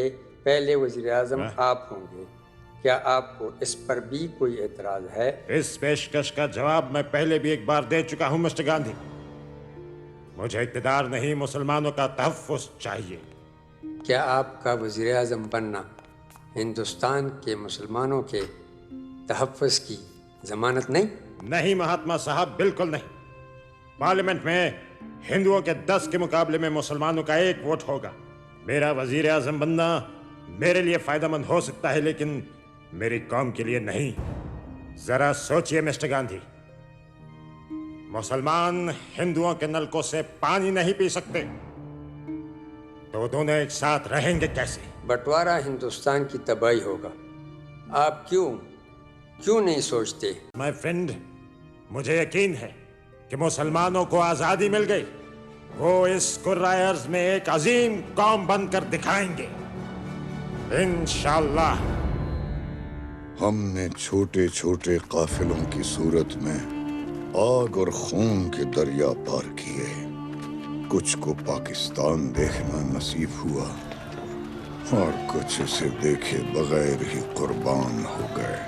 Speaker 18: पहले वज़ीर आज़म आप होंगे। क्या आपको इस पर भी कोई एतराज़ है?
Speaker 14: इस पेशकश का जवाब मैं पहले भी एक बार दे चुका हूं, मिस्टर गांधी। मुझे इक़्तिदार नहीं, मुसलमानों का तहफ़्फ़ुज़ चाहिए।
Speaker 18: क्या आपका वज़ीर आज़म बनना हिंदुस्तान के मुसलमानों के तहफ़्फ़ुज़ की ज़मानत नहीं?
Speaker 14: नहीं महात्मा साहब, बिल्कुल नहीं। पार्लियामेंट में हिंदुओं के 10 के मुकाबले में मुसलमानों का 1 वोट होगा। मेरा वज़ीर आज़म बनना मेरे लिए फ़ायदेमंद हो सकता है, लेकिन मेरी कौम के लिए नहीं। जरा सोचिए मिस्टर गांधी, मुसलमान हिंदुओं के नलकों से पानी नहीं पी सकते, तो दोनों एक साथ रहेंगे कैसे?
Speaker 18: बंटवारा हिंदुस्तान की तबाही होगा। आप क्यों नहीं सोचते?
Speaker 14: माय फ्रेंड, मुझे यकीन है कि मुसलमानों को आजादी मिल गई। वो इस कुर्राए अर्ज़ में एक अजीम कौम बनकर दिखाएंगे, इंशाअल्लाह।
Speaker 2: हमने छोटे छोटे काफिलों की सूरत में आग और खून के दरिया पार किए। कुछ को पाकिस्तान देखना नसीब हुआ और कुछ इसे देखे बगैर ही कुर्बान हो गए।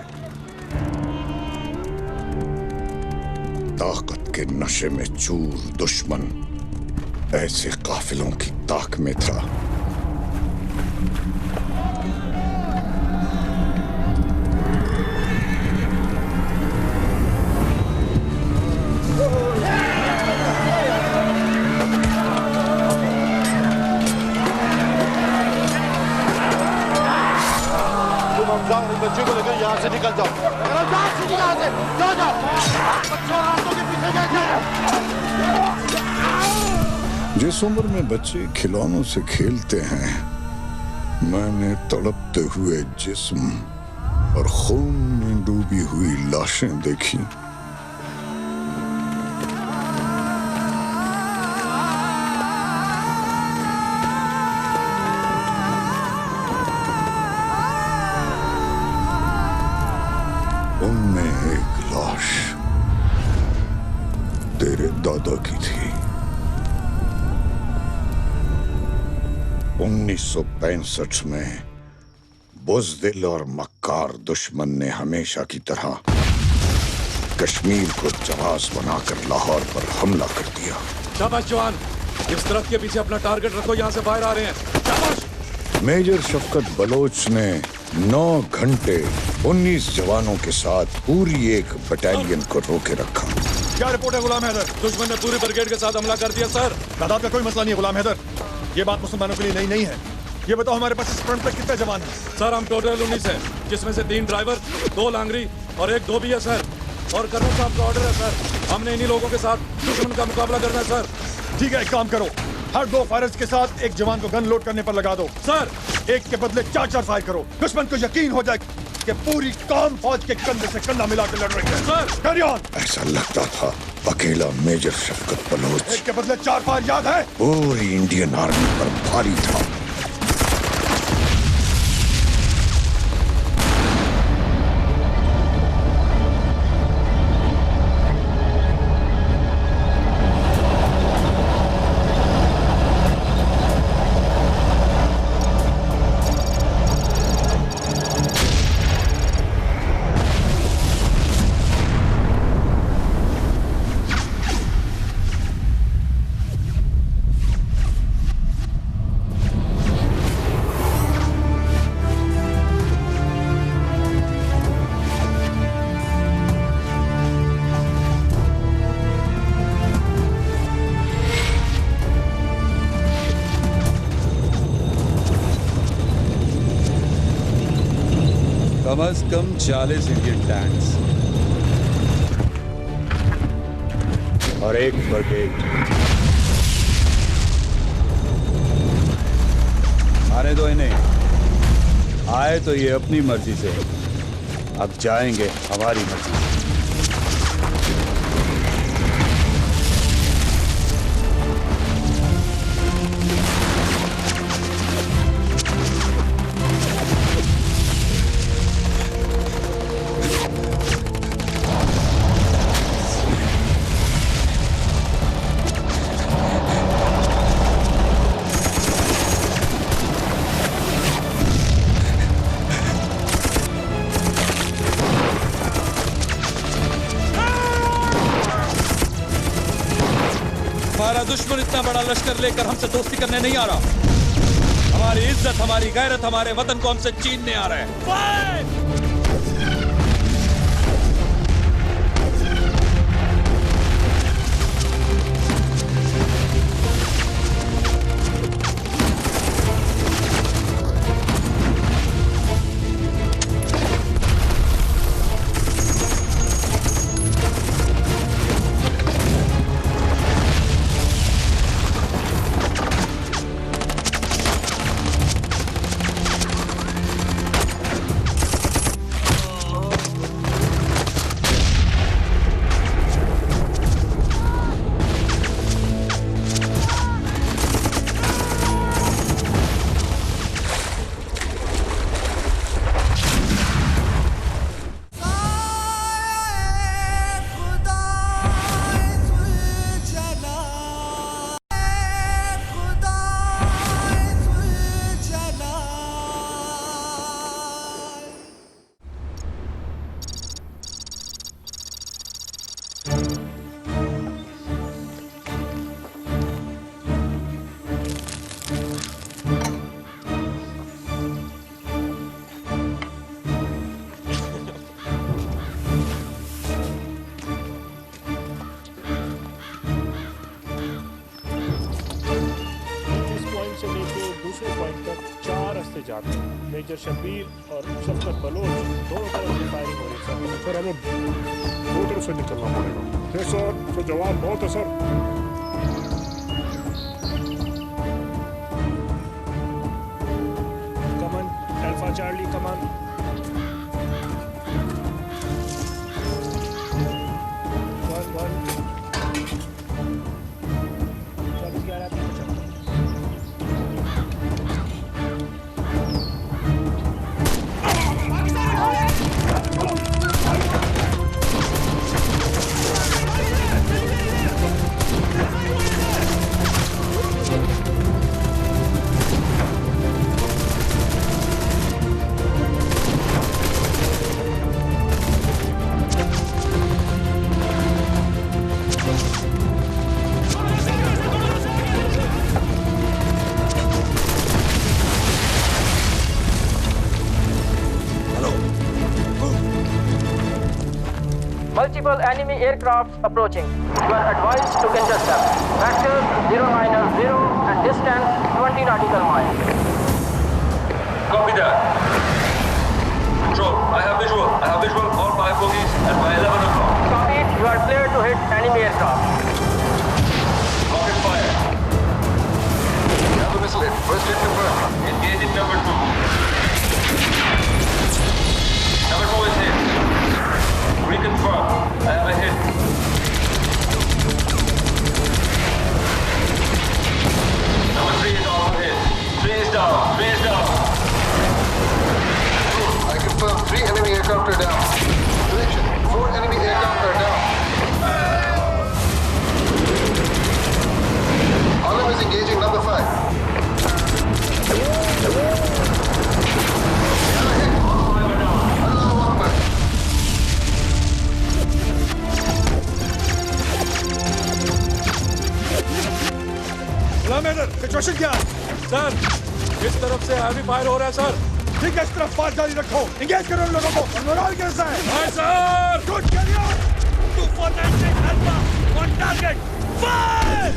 Speaker 2: ताकत के नशे में चूर दुश्मन ऐसे काफिलों की ताक में था।
Speaker 20: बच्चे को लेकर यहाँ से निकल जाओ। जाओ जाओ। बच्चों रास्तों के पीछे
Speaker 2: जिस उम्र में बच्चे खिलौनों से खेलते हैं, मैंने तड़पते हुए जिस्म और खून में डूबी हुई लाशें देखी। उनमें एक लाश तेरे दादा की थी। 1965 में बुज़दिल और मक्कार दुश्मन ने हमेशा की तरह कश्मीर को जहाज बनाकर लाहौर पर हमला कर दिया।
Speaker 11: शाबाश जवान, इस तरफ के पीछे अपना टारगेट रखो, यहाँ से बाहर आ रहे हैं। शाबाश।
Speaker 2: मेजर शफकत बलोच ने 9 घंटे 19 जवानों के साथ पूरी एक बटालियन को रोके रखा।
Speaker 11: क्या रिपोर्ट है गुलाम हैदर? दुश्मन ने पूरे ब्रिगेड के साथ हमला कर दिया सर।
Speaker 22: तादाद का कोई मसला नहीं है गुलाम हैदर, ये बात मुसलमानों के लिए नई नहीं है। ये बताओ हमारे पास इस फ्रंट पे कितने जवान हैं?
Speaker 11: सर हम टोटल 19 हैं, जिसमें से 3 ड्राइवर, 2 लांगरी और 1 धोबी है सर। और कर्नल साहब का ऑर्डर है सर, हमने इन्हीं लोगों के साथ दुश्मन का मुकाबला करना है सर।
Speaker 22: ठीक है, एक काम करो, हर 2 फायरर्स के साथ एक जवान को गन लोड करने पर लगा दो।
Speaker 11: सर
Speaker 22: एक के बदले 4-4 फायर करो। दुश्मन को यकीन हो जाए कि पूरी कौम फौज के कंधे से कंधा मिलाकर लड़ रही है।
Speaker 11: Sir
Speaker 22: carry on.
Speaker 2: ऐसा लगता था अकेला मेजर शफकत बलोच
Speaker 22: एक के बदले 4 फायर, याद है?
Speaker 2: पूरी इंडियन आर्मी पर भारी था।
Speaker 11: कम से कम 40 इंडियन टैंक्स
Speaker 22: और 1 ब्रिगेड।
Speaker 25: आने दो इन्हें, आए तो ये अपनी मर्जी से, अब जाएंगे हमारी मर्जी से।
Speaker 11: दुश्मन इतना बड़ा लश्कर लेकर हमसे दोस्ती करने नहीं आ रहा। हमारी इज्जत, हमारी गैरत, हमारे वतन को हमसे छीनने आ रहा है।
Speaker 4: जाते हैं। मेजर शब्बीर और शफकत बलोच दोनों तरफ से फायरिंग हो रही है सर। हमें दो तरफ से निकलना पड़ेगा सर। जवाब बहुत है sir. Come on alpha Charlie come on.
Speaker 6: Multiple enemy aircraft approaching. You are advised to intercept. Vector 090 and distance 20 nautical miles.
Speaker 10: Copy that. Control, I have visual. I have visual all 5 bogies at by 11 o'clock.
Speaker 6: Copy. You are clear to hit enemy aircraft.
Speaker 10: Rocket fire. Have a missile hit. First hit confirmed. Engaging number 2. Number 2 is hit. Reconfirm. I have a hit. Number 3 is also hit. 3 is down. 3 is down.
Speaker 19: I confirm 3 enemy aircraft are down. Prediction, 4 enemy aircraft are down. Alam is engaging number 5.
Speaker 22: Situation क्या है?
Speaker 11: सर, इस तरफ से हैवी फायर हो रहा है सर।
Speaker 22: ठीक है, इस तरफ फायर जारी रखो। एंगेज करो उन लोगों को और मोरल कैसा है?
Speaker 11: Hi sir.
Speaker 22: Good career. 249 alpha on target. Fire!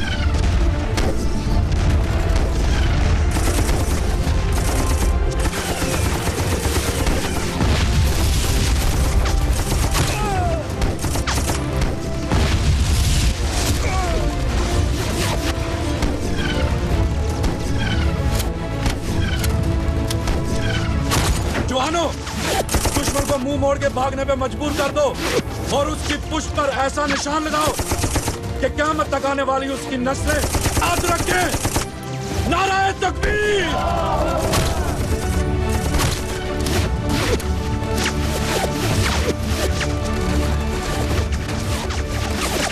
Speaker 11: जवानों, दुश्मन को मुंह मोड़ के भागने पे मजबूर कर दो और उसकी पुष्ट पर ऐसा निशान लगाओ कि क़यामत तक आने वाली उसकी नस्लें याद रखें। नाराए तकबीर।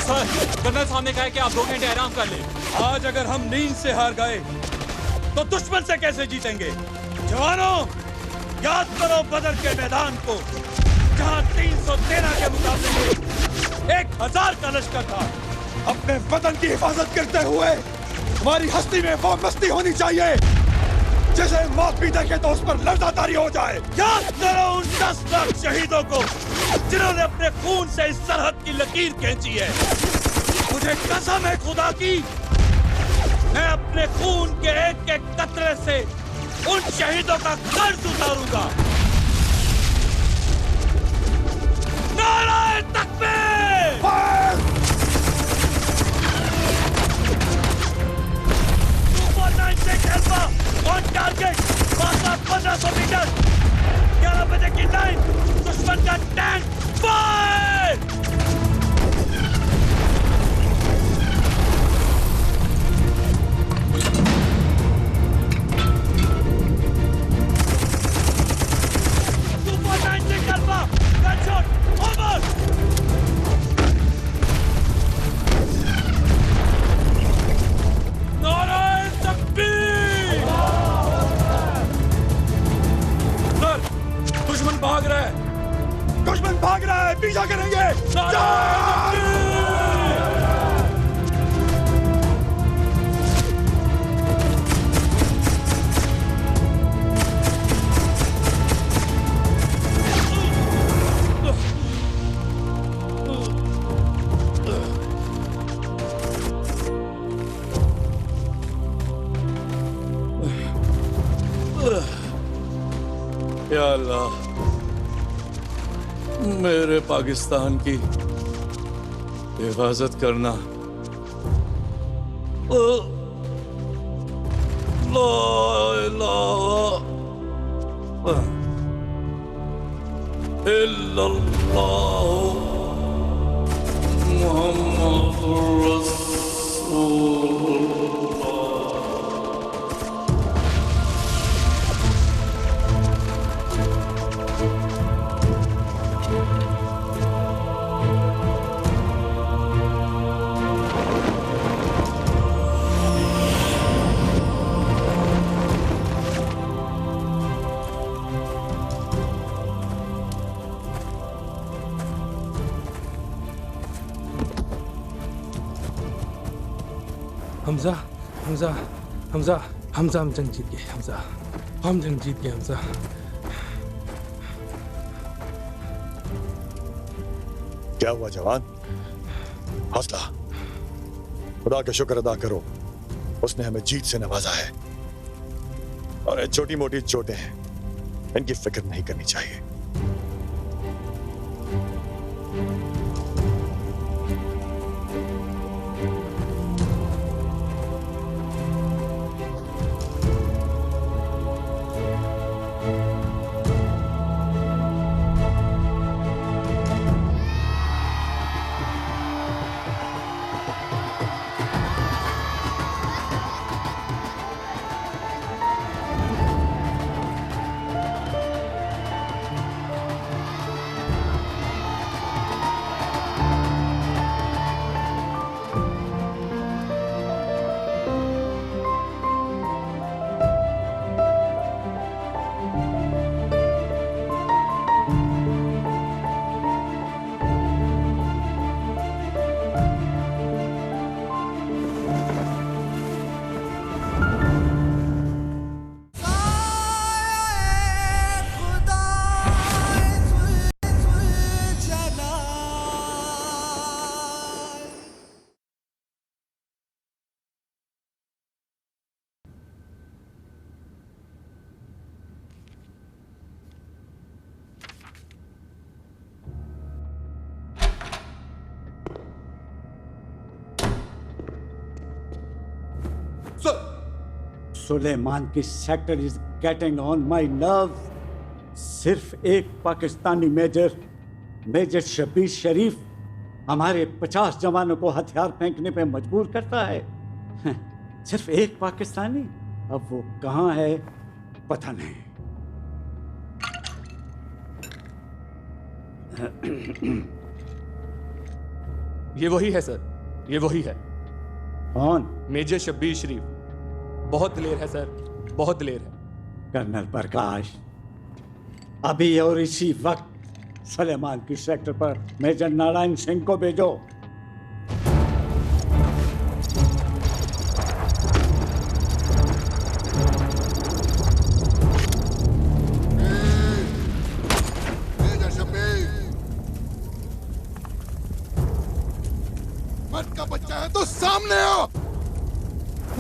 Speaker 15: सर, कर्नल साहब ने कहा है कि आप 2 घंटे आराम कर लें।
Speaker 11: आज अगर हम नींद से हार गए तो दुश्मन से कैसे जीतेंगे? जवानों, याद करो बदर के मैदान को, जहां 313 के मुकाबले 1000 का लश्कर था।
Speaker 22: अपने वतन की हिफाजत करते हुए हमारी हस्ती में वो मस्ती होनी चाहिए जैसे मौत भी देखे तो उस पर लर्जातारी हो जाए।
Speaker 7: याद करो उन 10 लाख शहीदों को जिन्होंने अपने खून से इस सरहद की लकीर खींची है। मुझे कसम है खुदा की, मैं अपने खून के एक एक कतरे से उन शहीदों का कर्ज उतारूंगा। नाराए तकबीर! ऑन टारगेट, फासला 1500 मीटर, 11 बजे की लाइन, दुश्मन का टैंक फायर! भाग रहा है,
Speaker 22: दुश्मन भाग रहा है, पीछा करेंगे।
Speaker 7: या अल्लाह, मेरे पाकिस्तान की हिफाजत करना। ला इलाहा इल्लल्लाह मुहम्मदुर रसूलुल्लाह।
Speaker 8: हमजा, हमजा, हमजा, हमजा, हम जंग जीत गए। हमजा, हम जंग जीत गए। हमजा,
Speaker 22: क्या हुआ जवान? हौसला, खुदा का शुक्र अदा करो, उसने हमें जीत से नवाजा है। और ये छोटी मोटी चोटें हैं, इनकी फिक्र नहीं करनी चाहिए।
Speaker 13: सुलेमान की sector is getting on my nerve. सिर्फ एक पाकिस्तानी मेजर शब्बीर शरीफ हमारे 50 जवानों को हथियार फेंकने पे मजबूर करता है। सिर्फ एक पाकिस्तानी, अब वो कहाँ है पता नहीं।
Speaker 15: ये वही है सर, ये वही है।
Speaker 13: कौन?
Speaker 15: मेजर शब्बीर शरीफ। बहुत दिलेर है सर, बहुत दिलेर है।
Speaker 13: कर्नल प्रकाश, अभी और इसी वक्त सुलेमान की सेक्टर पर मेजर नारायण सिंह को भेजो।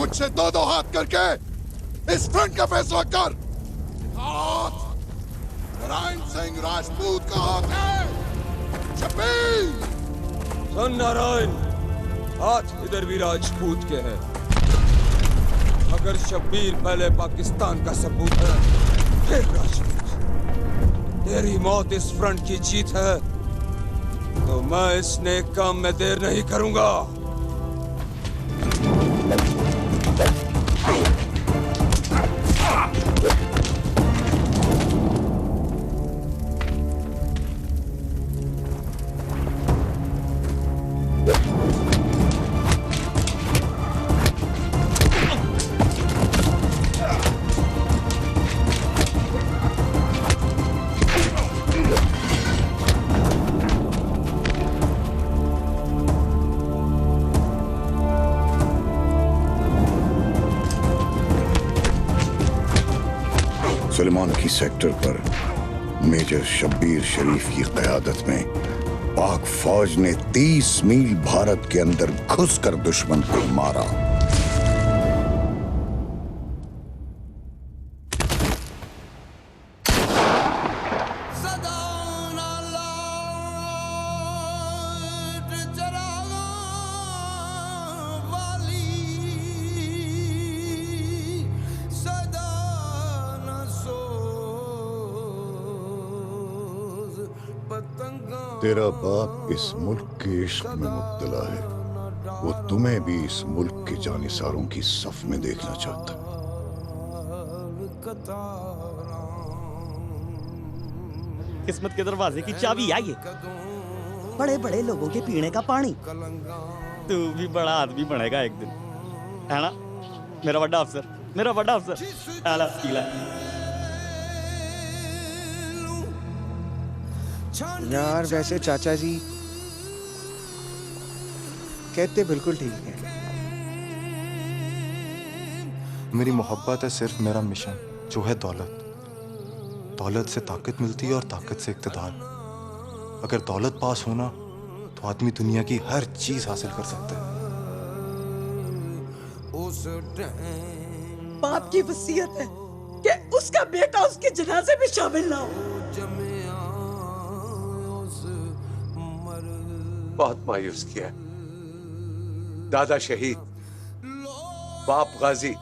Speaker 2: मुझसे दो दो हाथ करके इस फ्रंट का फैसला कर। हाथ नारायण सिंह राजपूत का हाथ है। शब्बीर
Speaker 7: सुन नारायण, हाथ इधर भी राजपूत के हैं। अगर शब्बीर पहले पाकिस्तान का सबूत है, फिर राजपूत। तेरी मौत इस फ्रंट की जीत है, तो मैं इस नेक काम में देर नहीं करूंगा।
Speaker 2: सुलेमान की सेक्टर पर मेजर शब्बीर शरीफ की क़यादत में पाक फौज ने 30 मील भारत के अंदर घुसकर दुश्मन को मारा। तेरा बाप इस मुल्क के इश्क में मुब्तला है। वो तुम्हें भी इस मुल्क के जानिसारों की सफ में देखना चाहता।
Speaker 1: किस्मत के दरवाजे की चाबी है ये, बड़े बड़े लोगों के पीने का पानी। तू भी बड़ा आदमी बनेगा एक दिन, है ना मेरा बड़ा अफसर, मेरा बड़ा अफसर। आला पीला
Speaker 17: यार वैसे चाचा जी कहते बिल्कुल ठीक है।
Speaker 12: मेरी मोहब्बत है सिर्फ मेरा मिशन, जो है दौलत। दौलत से ताकत मिलती है और ताकत से इक़्तिदार। अगर दौलत पास होना तो आदमी दुनिया की हर चीज हासिल कर सकता है।
Speaker 9: बाप की वसीयत है कि उसका बेटा उसके जनाजे में शामिल ना हो।
Speaker 24: बहुत मायूस किया। दादा शहीद, बाप गाजी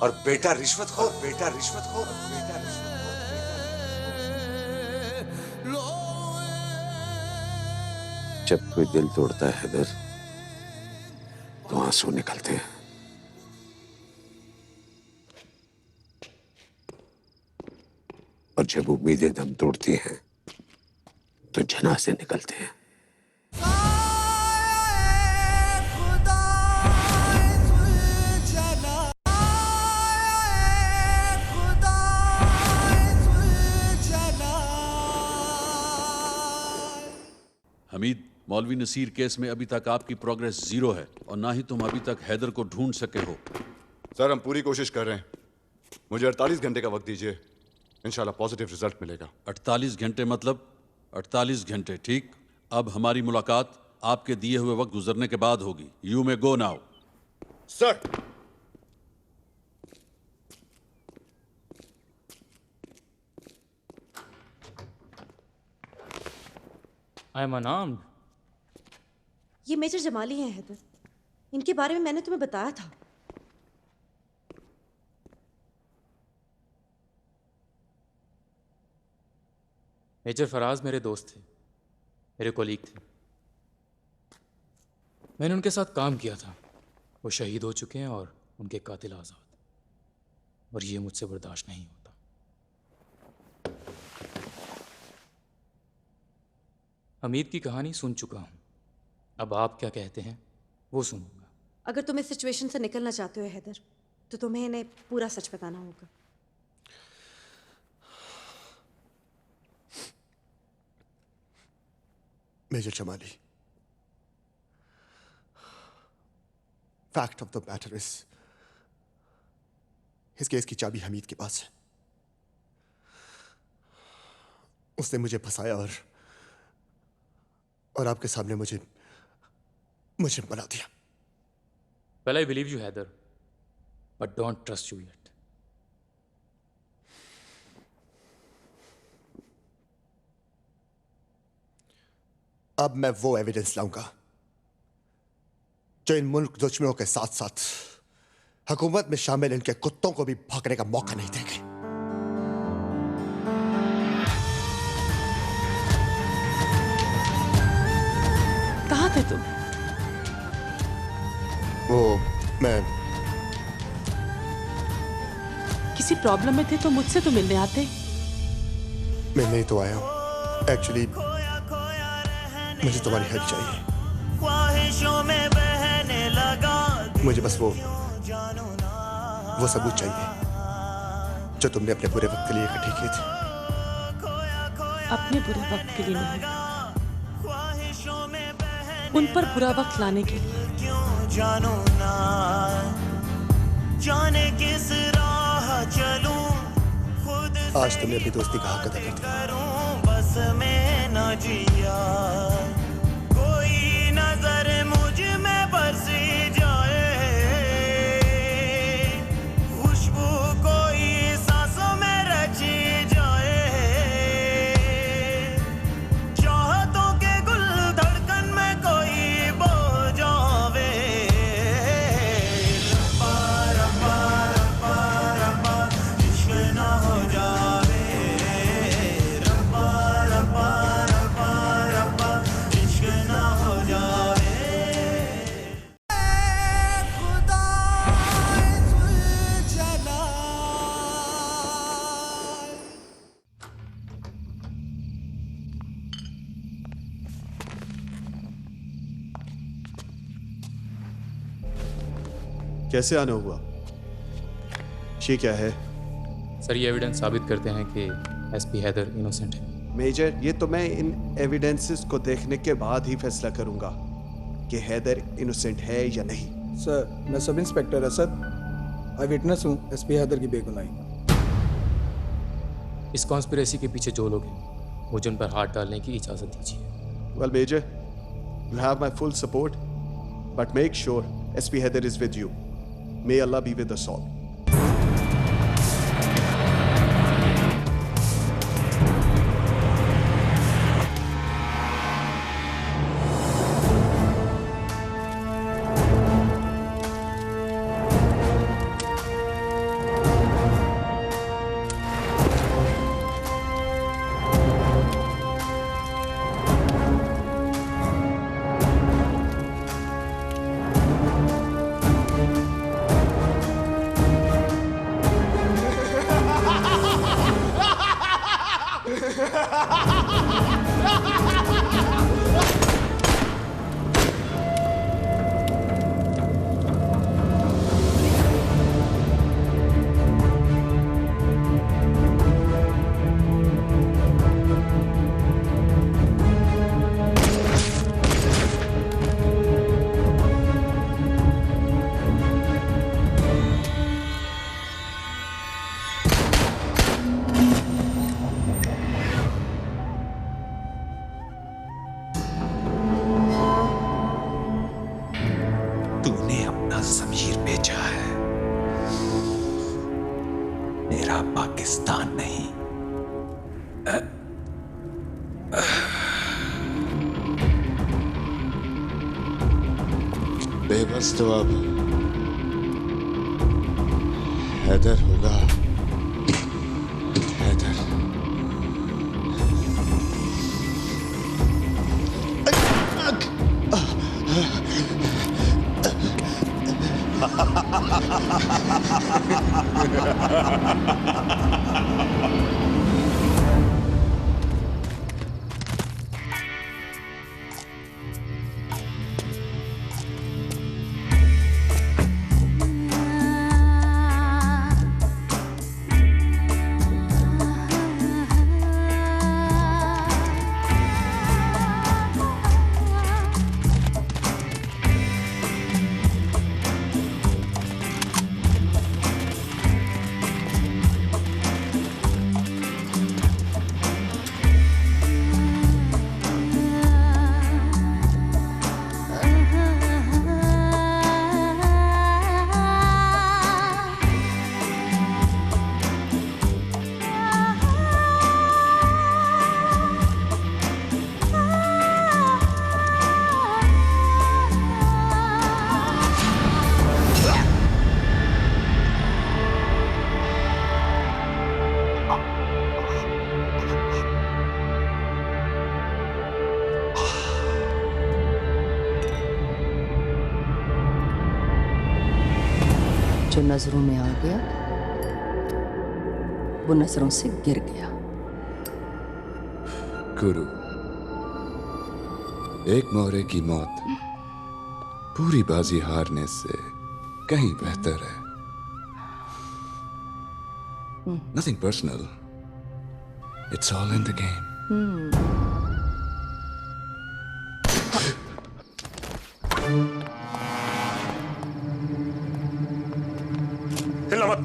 Speaker 24: और बेटा रिश्वतखोर, बेटा रिश्वतखोर, बेटा रिश्वतखोर। जब कोई दिल तोड़ता है हैदर, तो आंसू निकलते हैं। और जब उम्मीदें दम तोड़ती हैं, तो जनाजे निकलते हैं।
Speaker 16: हमीद, मौलवी नसीर केस में अभी तक आपकी प्रोग्रेस जीरो है और ना ही तुम अभी तक हैदर को ढूंढ सके हो।
Speaker 22: सर हम पूरी कोशिश कर रहे हैं। मुझे 48 घंटे का वक्त दीजिए, इंशाल्लाह पॉजिटिव रिजल्ट मिलेगा।
Speaker 16: 48 घंटे मतलब 48 घंटे, ठीक। अब हमारी मुलाकात आपके दिए हुए वक्त गुजरने के बाद होगी। You may go now.
Speaker 22: Sir
Speaker 15: I am unarmoured.
Speaker 5: ये मेजर जमाली हैं हैदर, इनके बारे में मैंने तुम्हें बताया था।
Speaker 15: मेजर फराज मेरे दोस्त थे, मेरे कोलीग थे। मैंने उनके साथ काम किया था। वो शहीद हो चुके हैं और उनके कातिल आज़ाद। और ये मुझसे बर्दाश्त नहीं होता। हमीद की कहानी सुन चुका हूं, अब आप क्या कहते हैं वो सुनूंगा।
Speaker 5: अगर तुम इस सिचुएशन से निकलना चाहते हो हैदर, तो तुम्हें इन्हें पूरा सच बताना होगा।
Speaker 21: Major Jamali, fact of the matter is इस केस की चाबी हमीद के पास है। उसने मुझे फंसाया और आपके सामने मुझे बना दिया।
Speaker 15: Well I believe you Haider, but don't trust you yet.
Speaker 21: अब मैं वो एविडेंस लाऊंगा जो इन मुल्क दुश्मनों के साथ साथ हुकूमत में शामिल इनके कुत्तों को भी भागने का मौका नहीं देंगे।
Speaker 3: कहाँ थे तुम?
Speaker 21: वो मैं
Speaker 3: किसी प्रॉब्लम में थे तो मुझसे तो मिलने आते।
Speaker 21: मैं नहीं तो आया हूं। एक्चुअली मुझे तुम्हारी हेल्प चाहिए।
Speaker 14: ख्वाहिशों में बहने लगा।
Speaker 21: मुझे बस वो सबूत चाहिए जो तुमने अपने बुरे वक्त के लिए इकट्ठे किए थे।
Speaker 3: अपने बुरे वक्त के लिए नहीं, उन पर बुरा वक्त लाने के लिए।
Speaker 14: क्यों जानो ना जाने किस राह चलूं, खुद
Speaker 21: आज तुमने अपनी दोस्ती का हक अदा कर दिया।
Speaker 14: करूं बस मैं न जिया, कोई नजर मुझ में बरसी जाए, खुशबू कोई सांसों में रची जाए, चाहतों के गुल धड़कन में कोई बो जावे। रब्बा रब्बा रब्बा रब्बा इश्क ना हो जावे। रब्बा रब्बा रब्बा रब्बा इश्क ना हो जावे। खुदा सुलझना।
Speaker 21: कैसे आना हुआ? ये क्या है?
Speaker 15: सर ये एविडेंस साबित करते हैं कि एसपी हैदर इनोसेंट है।
Speaker 21: मेजर, ये तो मैं इन एविडेंसेस को देखने के बाद ही फैसला करूंगा कि हैदर इनोसेंट है या नहीं।
Speaker 18: सर, मैं सब इंस्पेक्टर असद आई विटनेस हूँ एसपी हैदर की बेगुनाही।
Speaker 15: इस कॉन्स्पिरेसी के पीछे जो लोग हैं मुझे उन पर हाथ डालने की इजाज़त दीजिए।
Speaker 21: Well, Major, you have my full support, but make sure SP Haider is with you. May Allah be with us all.
Speaker 20: तूने अपना ज़मीर बेचा है, मेरा पाकिस्तान नहीं।
Speaker 23: बेबस तो अब हैदर होगा। हैदर
Speaker 4: जो नजरों में आ गया वो नजरों से गिर गया।
Speaker 6: गुरु, एक मोहरे की मौत पूरी बाजी हारने से कहीं बेहतर है। Nothing personal. It's all in the game.
Speaker 22: हिलना मत।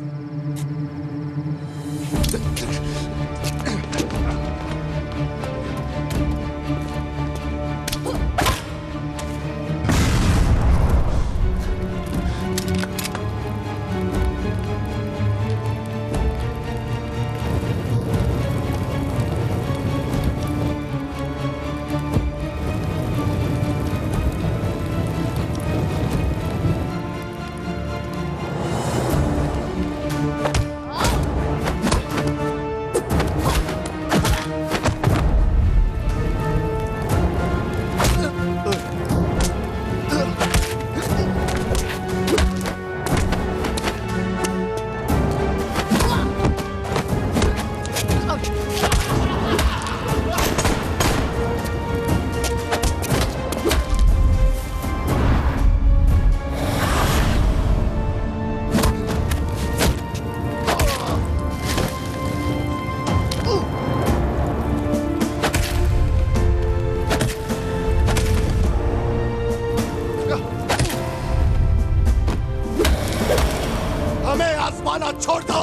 Speaker 2: छोड़ दो।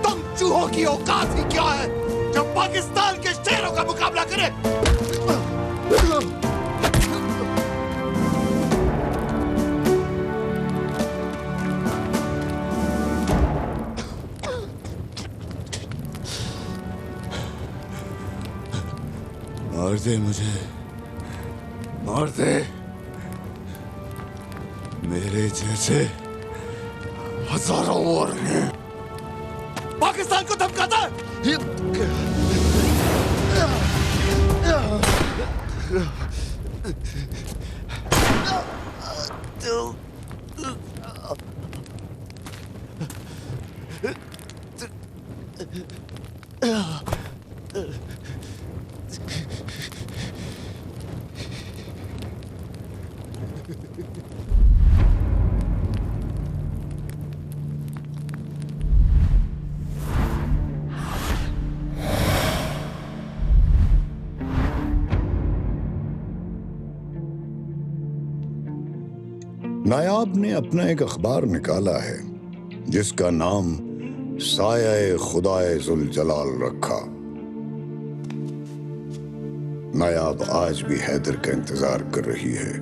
Speaker 2: तुम चूहों की औकात ही क्या है जो पाकिस्तान के शेरों का मुकाबला करे?
Speaker 6: मार दे मुझे, मार दे। मेरे जैसे हजारों और हैं।
Speaker 2: पाकिस्तान को धमकाता है। नायाब ने अपना एक अखबार निकाला है जिसका नाम साया खुदाए जुल जलाल रखा। नायाब आज भी हैदर का इंतजार कर रही है।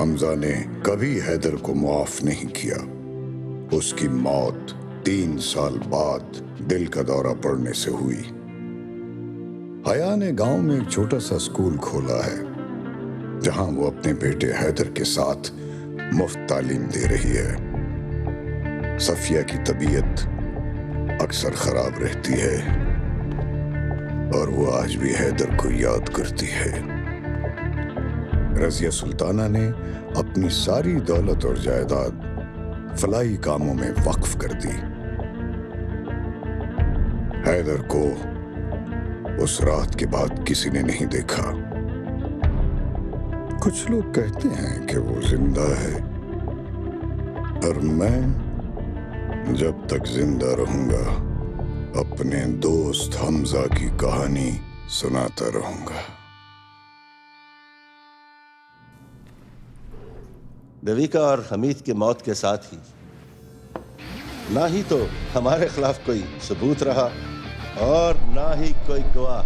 Speaker 2: हमजा ने कभी हैदर को मुआफ नहीं किया। उसकी मौत 3 साल बाद दिल का दौरा पड़ने से हुई। हया ने गांव में एक छोटा सा स्कूल खोला है जहां वो अपने बेटे हैदर के साथ मुफ्त तालीम दे रही है। सफिया की तबीयत अक्सर खराब रहती है और वो आज भी हैदर को याद करती है। रजिया सुल्ताना ने अपनी सारी दौलत और जायदाद फलाही कामों में वक्फ कर दी। हैदर को उस रात के बाद किसी ने नहीं देखा। कुछ लोग कहते हैं कि वो जिंदा है, और मैं जब तक जिंदा रहूंगा अपने दोस्त हमजा की कहानी सुनाता रहूंगा।
Speaker 10: देविका और हमीद की मौत के साथ ही ना ही तो हमारे खिलाफ कोई सबूत रहा और ना ही कोई गवाह।